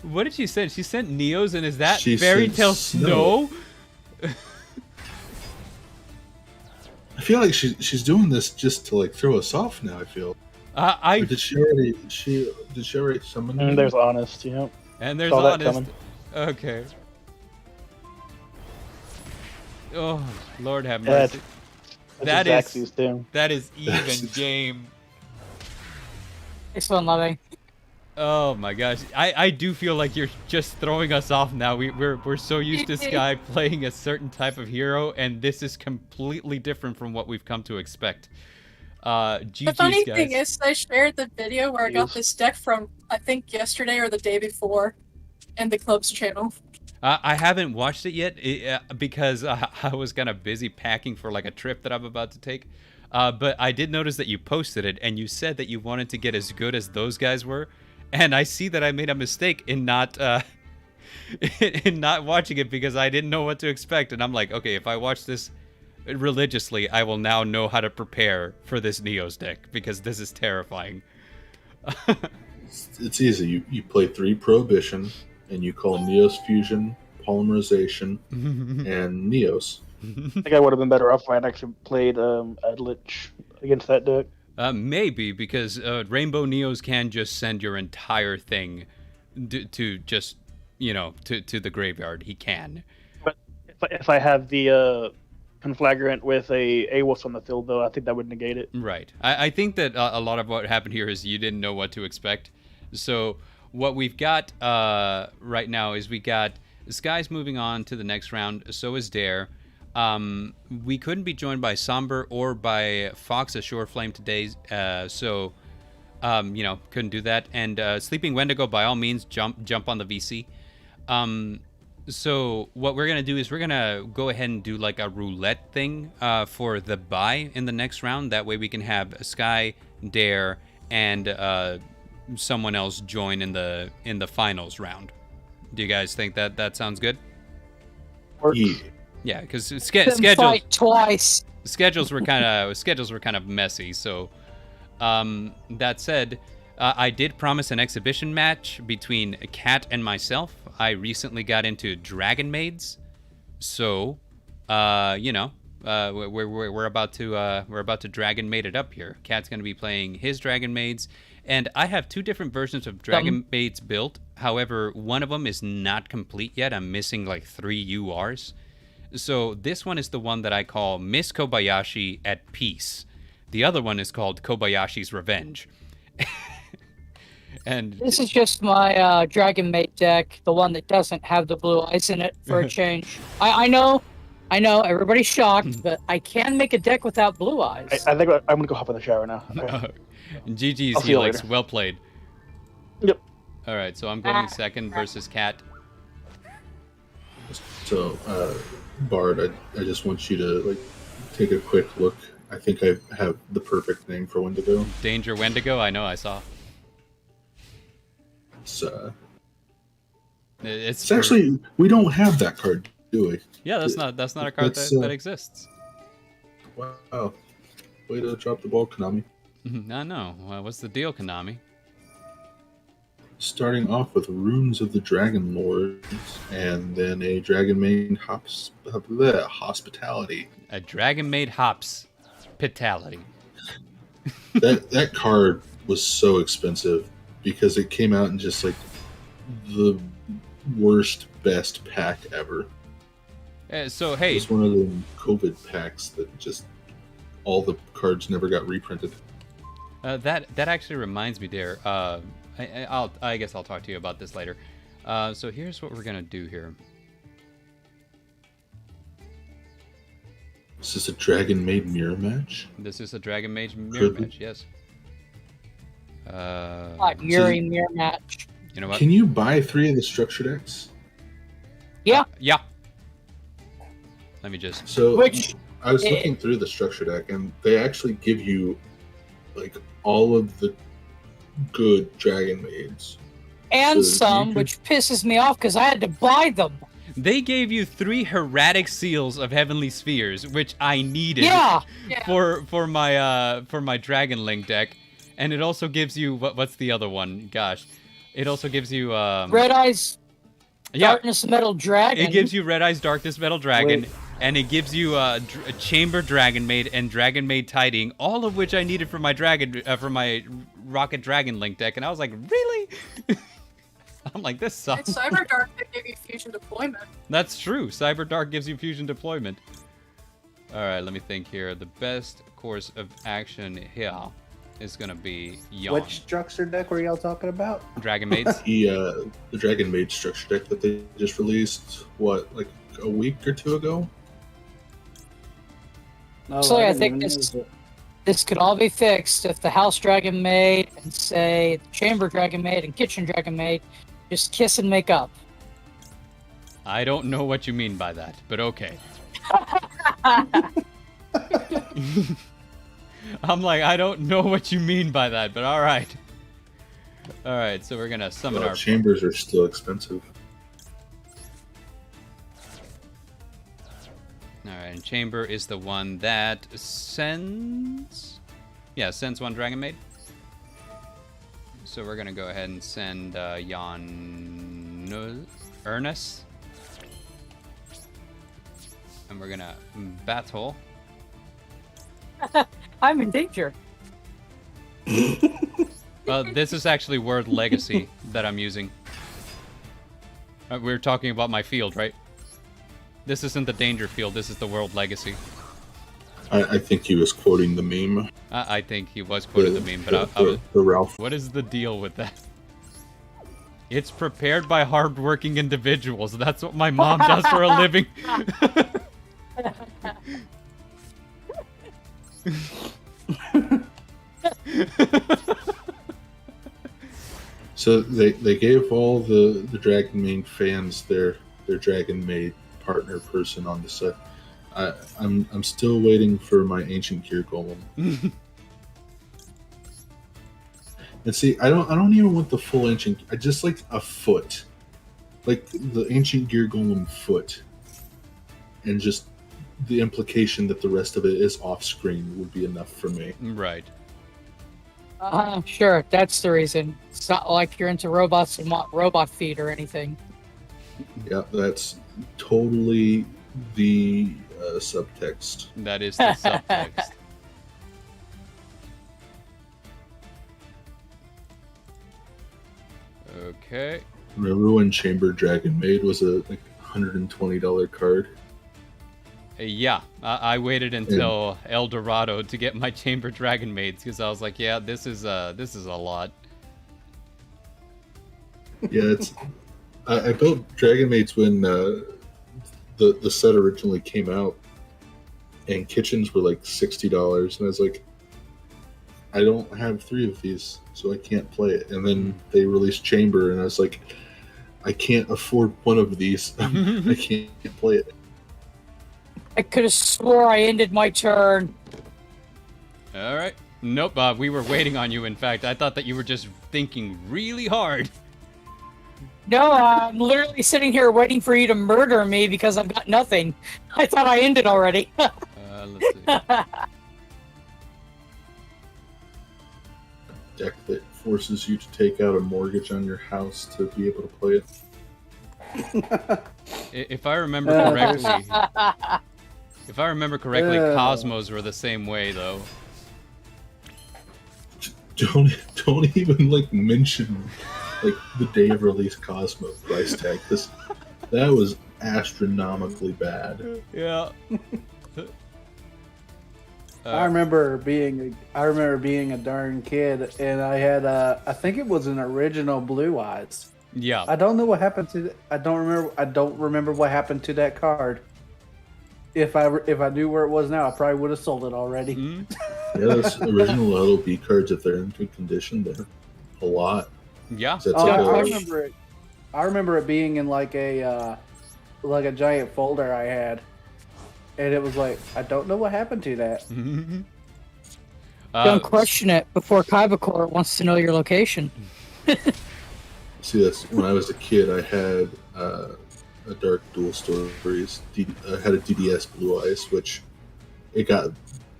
What did she send? She sent Neos, and is that Fairy Tale Snow?
I feel like she's doing this just to like throw us off now. I feel. Or did she already summon?
And there's Honest, yeah.
And there's Honest. Okay. Oh Lord, have mercy. That is even game.
It's fun loving.
Oh my gosh, I do feel like you're just throwing us off now. We're so used to Sky playing a certain type of hero, and this is completely different from what we've come to expect. GG's,
the funny
guys.
thing is, I shared the video where I got this deck from, I think, yesterday or the day before, in the club's channel.
I haven't watched it yet because I was kind of busy packing for like a trip that I'm about to take. But I did notice that you posted it, and you said that you wanted to get as good as those guys were. And I see that I made a mistake in not in not watching it because I didn't know what to expect. And I'm like, okay, if I watch this religiously, I will now know how to prepare for this Neos deck because this is terrifying.
It's easy. You play 3 Prohibition, and you call Neos Fusion, Polymerization, and Neos.
I think I would have been better off if I had actually played Adlich against that deck.
Maybe, because Rainbow Neos can just send your entire thing to just, to the graveyard. He can.
But if I have the Conflagrant with a AWolf on the field, though, I think that would negate it.
Right. I think that a lot of what happened here is you didn't know what to expect. So what we've got right now is we got Sky's moving on to the next round. So is Dare. We couldn't be joined by Somber or by Fox Ashore Flame today, so couldn't do that. And Sleeping Wendigo, by all means, jump on the VC. So what we're gonna do is we're gonna go ahead and do like a roulette thing for the bye in the next round. That way we can have Sky, Dare, and someone else join in the finals round. Do you guys think that sounds good?
Works.
Yeah.
Yeah, because
Them
schedules
fight twice.
schedules were kind of messy. So that said, I did promise an exhibition match between Kat and myself. I recently got into Dragon Maids, so we're about to Dragon Maid it up here. Kat's gonna be playing his Dragon Maids, and I have 2 different versions of Dragon Maids built. However, one of them is not complete yet. I'm missing like 3 URs. So this one is the one that I call Miss Kobayashi at Peace. The other one is called Kobayashi's Revenge. And
This is just my Dragon Mate deck, the one that doesn't have the blue eyes in it for a change. I know, everybody's shocked, but I can make a deck without blue eyes.
I think I'm gonna go hop in the shower now. Okay.
GG's
I'll see you
Helix,
later.
well played.
Yep.
All right, so I'm going second versus Kat.
So, Bard, I just want you to take a quick look. I think I have the perfect name for Wendigo.
Danger Wendigo, I know, I saw.
It's actually, we don't have that card, do we?
Yeah, that's not a card that exists.
Wow. Way to drop the ball, Konami.
I know. What's the deal, Konami?
Starting off with Runes of the Dragon Lords, and then a Dragon Maid Hospitality.
A Dragon Maid Hospitality.
That card was so expensive because it came out in just like the worst best pack ever.
So hey,
it's one of the COVID packs that just all the cards never got reprinted.
That actually reminds me, Dare. I guess I'll talk to you about this later. So here's what we're gonna do here.
Is this a Dragon Maid mirror match?
This is a Dragon Mage mirror match, yes.
Mirror match.
You know what?
Can you buy 3 of the structure decks?
Yeah.
Yeah. Let me just.
So
Which
I was looking through the structure deck, and they actually give you like all of the good Dragon Maids.
And
So
some,
you could-
which pisses me off because I had to buy them.
They gave you 3 Herratic Seals of Heavenly Spheres, which I needed
Yeah.
for my Dragon Link deck, and it also gives you what's the other one? Gosh, it also gives you
Red Eyes
yeah,
Darkness Metal Dragon.
it gives you Red Eyes Darkness Metal Dragon, and it gives you a Chamber Dragon Maid and Dragon Maid Tiding, all of which I needed for my Rocket Dragon Link deck, and I was like, really? I'm like, this sucks.
It's Cyber Dark that gave you fusion deployment.
That's true. Cyber Dark gives you fusion deployment. All right, let me think here. The best course of action here is gonna be Yawn.
Which structure deck were y'all talking about?
Dragon Maids?
The Dragon Maid structure deck that they just released, like a week or 2 ago?
No,
So I
didn't
think
even
this-
know that.
This could all be fixed if the House Dragon Maid and say the Chamber Dragon Maid and Kitchen Dragon Maid just kiss and make up.
I don't know what you mean by that, but okay. I'm like, I don't know what you mean by that, but all right. All right, so we're gonna summon our
Chambers are still expensive.
All right, and Chamber is the one that sends 1 Dragon Maid. So we're gonna go ahead and send Ernest, and we're gonna battle.
I'm in danger.
Well, this is actually Word Legacy that I'm using. We're talking about my field, right? This isn't the Danger field, this is the World Legacy.
I think he was quoting the meme.
I think he was quoted the meme, but
the Ralph.
what is the deal with that? It's prepared by hardworking individuals. That's what my mom does for a living.
So they gave all the Dragon Maid fans their Dragon Maid partner person on the set. I'm still waiting for my Ancient Gear Golem. And see, I don't even want the full ancient. I just like a foot, like the ancient gear golem foot, and just the implication that the rest of it is off screen would be enough for me.
Right.
Sure, that's the reason. It's not like you're into robots and want robot feet or anything.
Yeah, that's totally the subtext.
That is the subtext. Okay.
Remember when Chamber Dragon Maid was a like $120 card?
Yeah, I waited until El Dorado to get my Chamber Dragon Maids because I was like, yeah, this is a lot.
Yeah, it's. I built Dragon Maids when the set originally came out, and kitchens were like $60, and I was like, I don't have 3 of these, so I can't play it. And then they released Chamber, and I was like, I can't afford one of these. I can't play it.
I could have swore I ended my turn.
All right. Nope, we were waiting on you, in fact. I thought that you were just thinking really hard.
No, I'm literally sitting here waiting for you to murder me because I've got nothing. I thought I ended already.
Let's see.
Deck that forces you to take out a mortgage on your house to be able to play it.
If I remember correctly, Cosmos were the same way, though.
Don't even like mention like the day of release Cosmo price tag. That was astronomically bad.
Yeah.
I remember being a darn kid, and I had I think it was an original Blue Eyes.
Yeah.
I don't know what happened to. I don't remember what happened to that card. If I knew where it was now, I probably would have sold it already.
Mm-hmm.
Yeah, those original LOB cards, if they're in good condition, they're a lot.
Yeah.
That's
Oh,
like
I remember it. I remember it being in like a giant folder I had, and it was like, I don't know what happened to that.
Don't question it before Kybakor wants to know your location.
See, that's when I was a kid. I had a Dark Duel Stories. I had a DDS Blue Eyes, which it got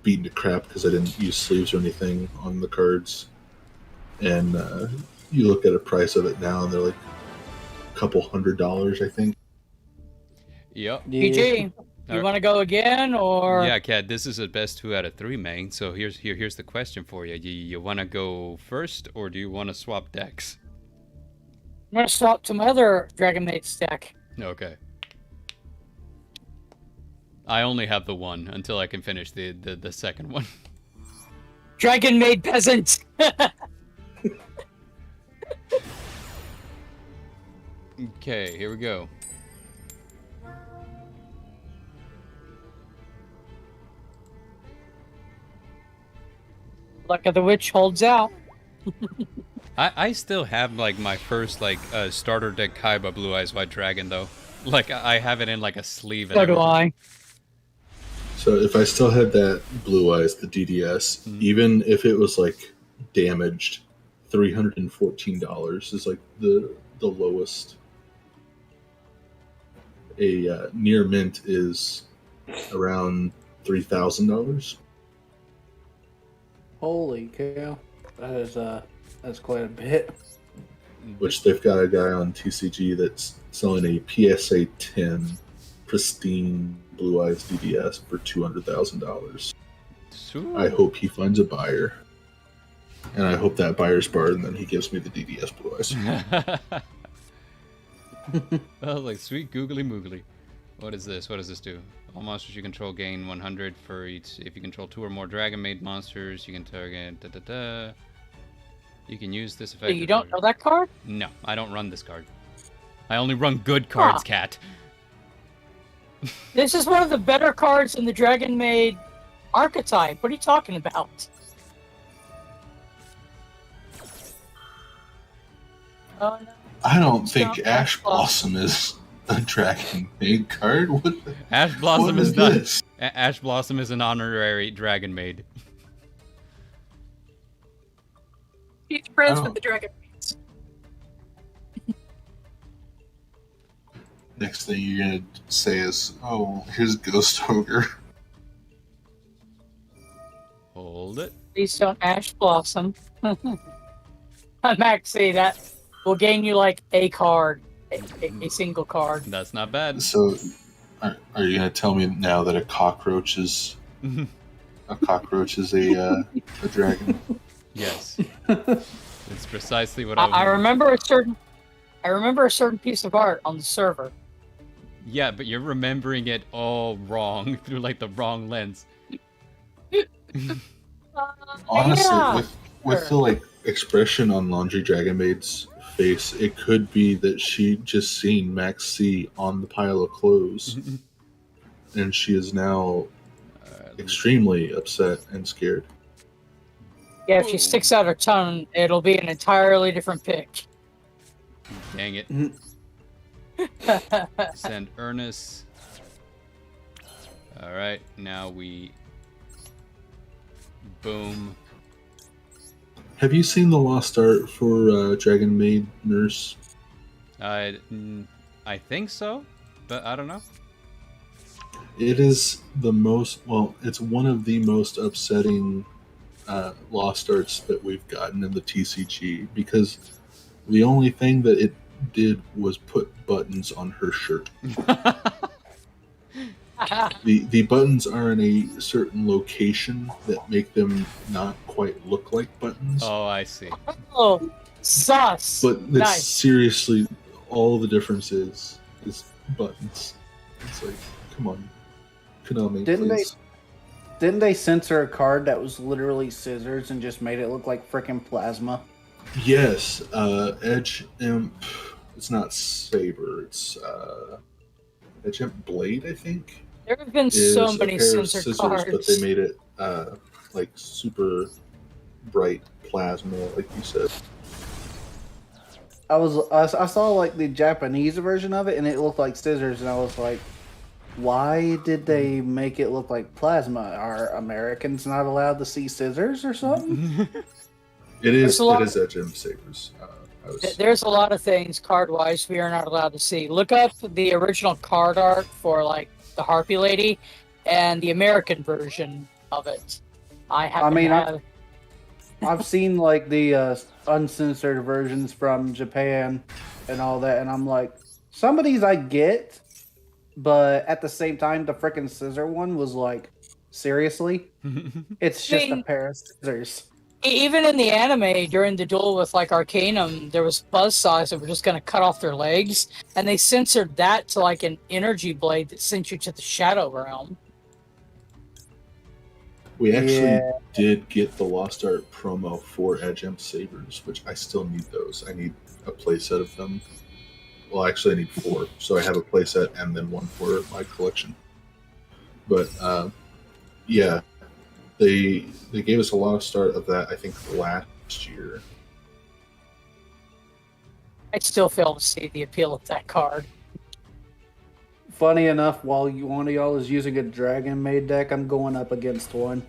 beaten to crap because I didn't use sleeves or anything on the cards. And you look at a price of it now, and they're like a couple $100, I think.
Yep.
PG, you want to go again, or?
Yeah, Kat, this is a best 2 out of 3, man. So here's the question for you. You want to go first, or do you want to swap decks?
I'm going to swap to my other Dragon Maid stack.
Okay. I only have the one until I can finish the second one.
Dragon Maid Peasant!
Okay, here we go.
Luck of the Witch holds out.
I still have like my first like starter deck Kaiba Blue Eyes White Dragon though. Like I have it in like a sleeve. And
So do I.
So if I still had that Blue Eyes, the DDS, even if it was like damaged, $314 is like the lowest. A near mint is around $3,000.
Holy cow, that's quite a bit.
Which they've got a guy on TCG that's selling a PSA 10 pristine Blue Eyes DDS for $200,000. I hope he finds a buyer, and I hope that buyer's barred, and then he gives me the DDS Blue Eyes.
I was like, sweet googly moogly. What is this? What does this do? All monsters you control gain 100 for each. If you control 2 or more Dragon Maid monsters, you can target. You can use this effect.
So you don't know that card?
No, I don't run this card. I only run good cards, Cat.
This is one of the better cards in the Dragon Maid archetype. What are you talking about? Oh, no.
I don't think Ash Blossom is a Dragon Maid card. What the,
Ash Blossom
what
is not.
this?
Ash Blossom is an honorary Dragon Maid.
He's friends
Oh.
with the dragon maids.
Next thing you're gonna say is, "Oh, here's Ghost Ogre."
Hold it.
Please don't Ash Blossom. Max, see that will gain you like a card, a single card.
That's not bad.
So, are you gonna tell me now that a cockroach is a dragon?
Yes. It's precisely what I
I remember a certain piece of art on the server.
Yeah, but you're remembering it all wrong through like the wrong lens.
Honestly,
yeah.
with the like expression on Laundry Dragon Maid's face, it could be that she just seen Max C on the pile of clothes, and she is now extremely upset and scared.
Yeah, if she sticks out her tongue, it'll be an entirely different pic.
Dang it. Send Ernest. Alright, now we... Boom.
Have you seen the lost art for Dragon Maid Nurse?
I think so, but I don't know.
It is the most, well, it's one of the most upsetting lost arts that we've gotten in the TCG, because the only thing that it did was put buttons on her shirt. The buttons are in a certain location that make them not quite look like buttons.
Oh, I see.
Oh, sus.
But it's
Nice.
seriously, all the difference is buttons. It's like, come on, Konami, please.
Didn't they censor a card that was literally scissors and just made it look like frickin' plasma?
Yes, Edge Imp. It's not Saber. It's Edge Imp Blade, I think.
There have been
Is
so
a
many
pair of
censored
scissors,
cards.
but they made it like super bright plasma, like you said.
I saw like the Japanese version of it, and it looked like scissors, and I was like, why did they make it look like plasma? Are Americans not allowed to see scissors or something?
It is
There's a lot-
Edge Imp Sabers.
There's a lot of things card-wise we are not allowed to see. Look up the original card art for like the Harpy Lady and the American version of it. I've
seen like the uncensored versions from Japan and all that, and I'm like, some of these I get, but at the same time, the frickin' scissor one was like, seriously? It's just a pair of scissors.
Even in the anime, during the duel with like Arcanum, there was buzzsaws that were just going to cut off their legs, and they censored that to like an energy blade that sent you to the Shadow Realm.
We actually did get the Lost Art promo for Edge Imp Sabers, which I still need those. I need a playset of them. Well, actually, I need 4. So I have a playset and then one for my collection. But yeah, they gave us a Lost Art of that, I think, last year.
I still fail to see the appeal of that card.
Funny enough, while one of y'all is using a Dragon Maid deck, I'm going up against one.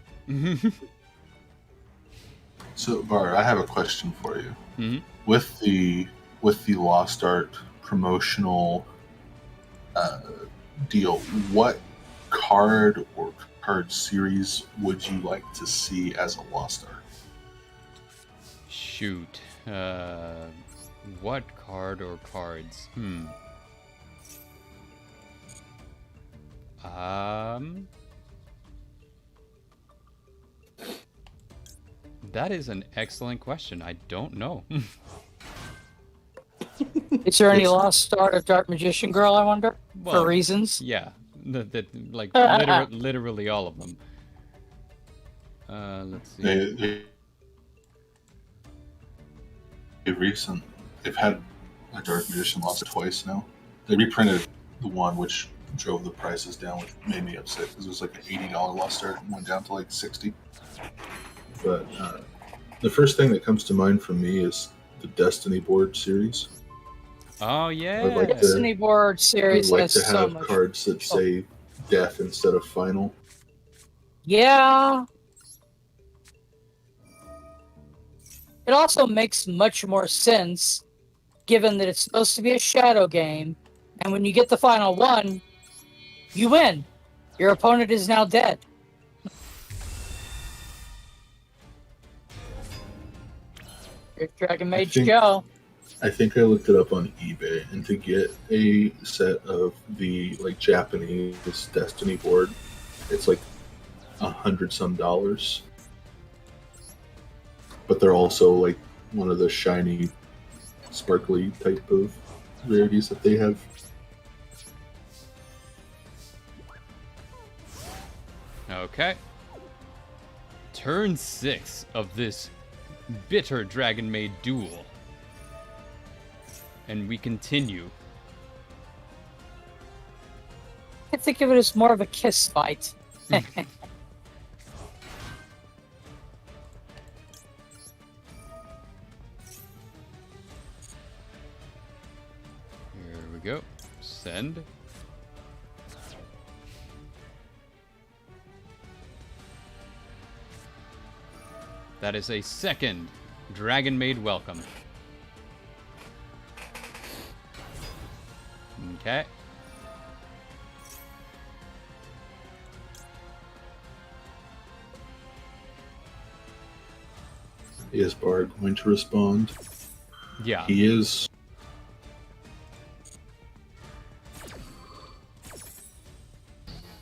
So, Var, I have a question for you.
Mhm.
With the Lost Art promotional deal, what card or card series would you like to see as a Lost Art?
Shoot. What card or cards? That is an excellent question. I don't know.
Is there any lost art of Dark Magician Girl, I wonder?
Well,
for reasons?
Yeah. Like, literally all of them. Let's see.
They've had a Dark Magician Lost twice now. They reprinted the one, which drove the prices down, which made me upset because it was like an $80 Lost Art and went down to like 60. But the first thing that comes to mind for me is the Destiny board series.
Oh yeah,
I'd like
Destiny board series
I'd like
has
to
so
have
much.
cards that say death instead of final.
Yeah. it also makes much more sense, given that it's supposed to be a shadow game, and when you get the final one, you win. Your opponent is now dead. Your Dragon Mage Joe.
I think I looked it up on eBay, and to get a set of the like Japanese Destiny board, it's like $100 some. But they're also like one of the shiny, sparkly type of rarities that they have.
Okay. Turn 6 of this bitter Dragon Maid duel. And we continue.
I think of it as more of a kiss fight.
Here we go. Send. That is a second Dragon Maid welcome. Okay.
Is Bard going to respond?
Yeah.
He is.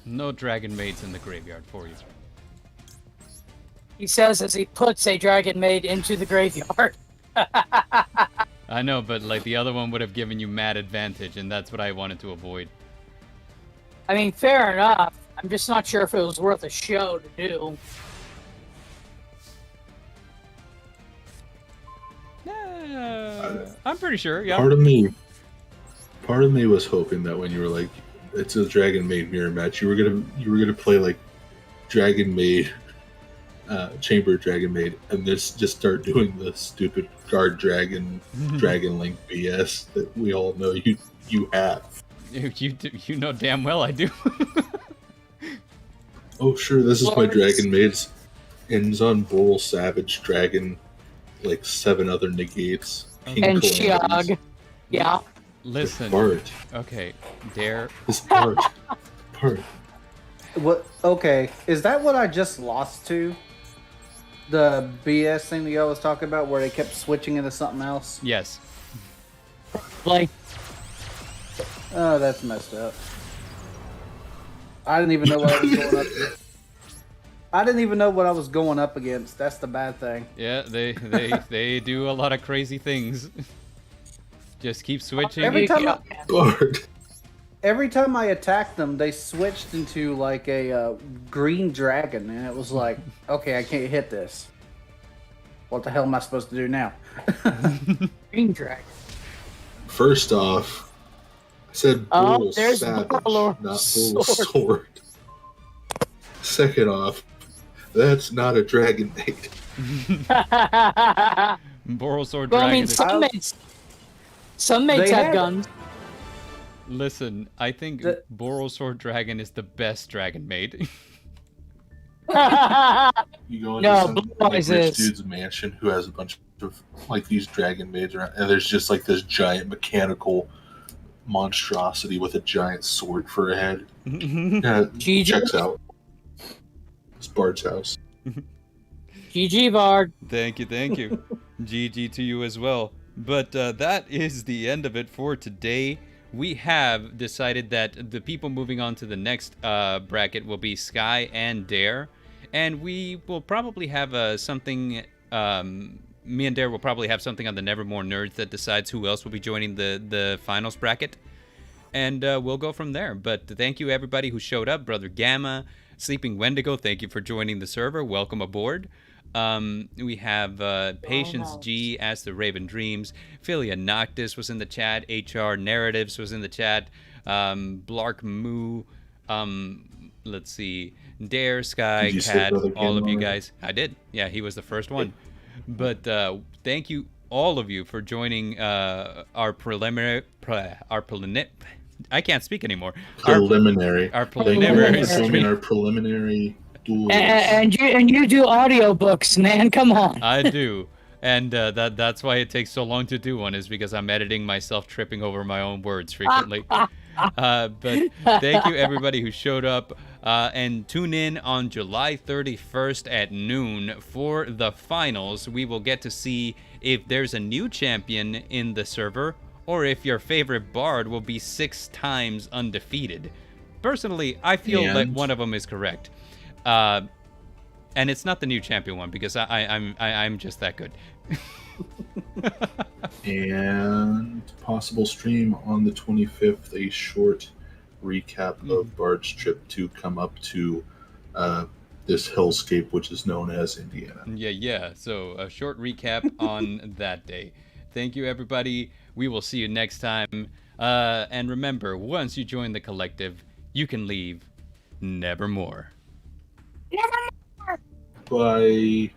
No Dragon Maids in the graveyard for you.
He says as he puts a Dragon Maid into the graveyard.
I know, but like the other one would have given you mad advantage, and that's what I wanted to avoid.
I mean, fair enough. I'm just not sure if it was worth a show to do.
I'm pretty sure, yeah.
Part of me was hoping that when you were like, it's a Dragon Maid mirror match, you were gonna play like Dragon Maid, Chamber Dragon Maid, and just start doing the stupid Guard Dragon, Dragon Link BS that we all know you have.
You know damn well I do.
Oh sure, this is my Dragon Maid's ends on Boral Savage Dragon, like 7 other negates.
And Shiog. Yeah.
Listen.
Bart.
Okay, Dare.
This Bart.
What? Okay, is that what I just lost to? The BS thing that y'all was talking about, where they kept switching into something else.
Yes.
Like.
Oh, that's messed up. I didn't even know what I was going up against. I didn't even know what I was going up against. That's the bad thing.
Yeah, they do a lot of crazy things. Just keep switching.
Every time
Bart.
Every time I attacked them, they switched into like a green dragon, and it was like, okay, I can't hit this. What the hell am I supposed to do now?
Green dragon.
First off, I said Bull
there's
Savage,
Bull
not Bull Sword. Second off, that's not a Dragon Maid.
Boral Sword
Well,
Dragon.
I mean, some mates have guns.
Listen, I think Boral Sword Dragon is the best Dragon Maid.
You go into some like, rich dude's mansion who has a bunch of like these Dragon Maids around, and there's just like this giant mechanical monstrosity with a giant sword for a head. Yeah, checks out. It's Bard's house.
GG, Bard.
Thank you. GG to you as well. But that is the end of it for today. We have decided that the people moving on to the next bracket will be Sky and Dare. And we will probably have something... me and Dare will probably have something on the Nevermore Nerds that decides who else will be joining the finals bracket. And we'll go from there. But thank you, everybody who showed up. Brother Gamma, Sleeping Wendigo, thank you for joining the server. Welcome aboard. We have Patience G as the Raven Dreams. Philia Noctis was in the chat. HR Narratives was in the chat. Blark Moo. Let's see. Dare, Sky, Cat, all of you guys. I did. Yeah, he was the first one. But thank you, all of you, for joining our preliminary. I can't speak anymore.
Preliminary.
Our preliminary.
Our preliminary duels.
And you do audiobooks, man. Come on.
I do. And that's why it takes so long to do one, is because I'm editing myself tripping over my own words frequently. But thank you everybody who showed up, and tune in on July 31st at noon for the finals. We will get to see if there's a new champion in the server, or if your favorite bard will be 6 times undefeated. Personally, I feel that one of them is correct. And it's not the new champion one, because I'm just that good.
And possible stream on the 25th, a short recap of Bard's trip to come up to this hellscape, which is known as Indiana.
Yeah. So a short recap on that day. Thank you, everybody. We will see you next time. And remember, once you join the collective, you can leave nevermore.
Bye.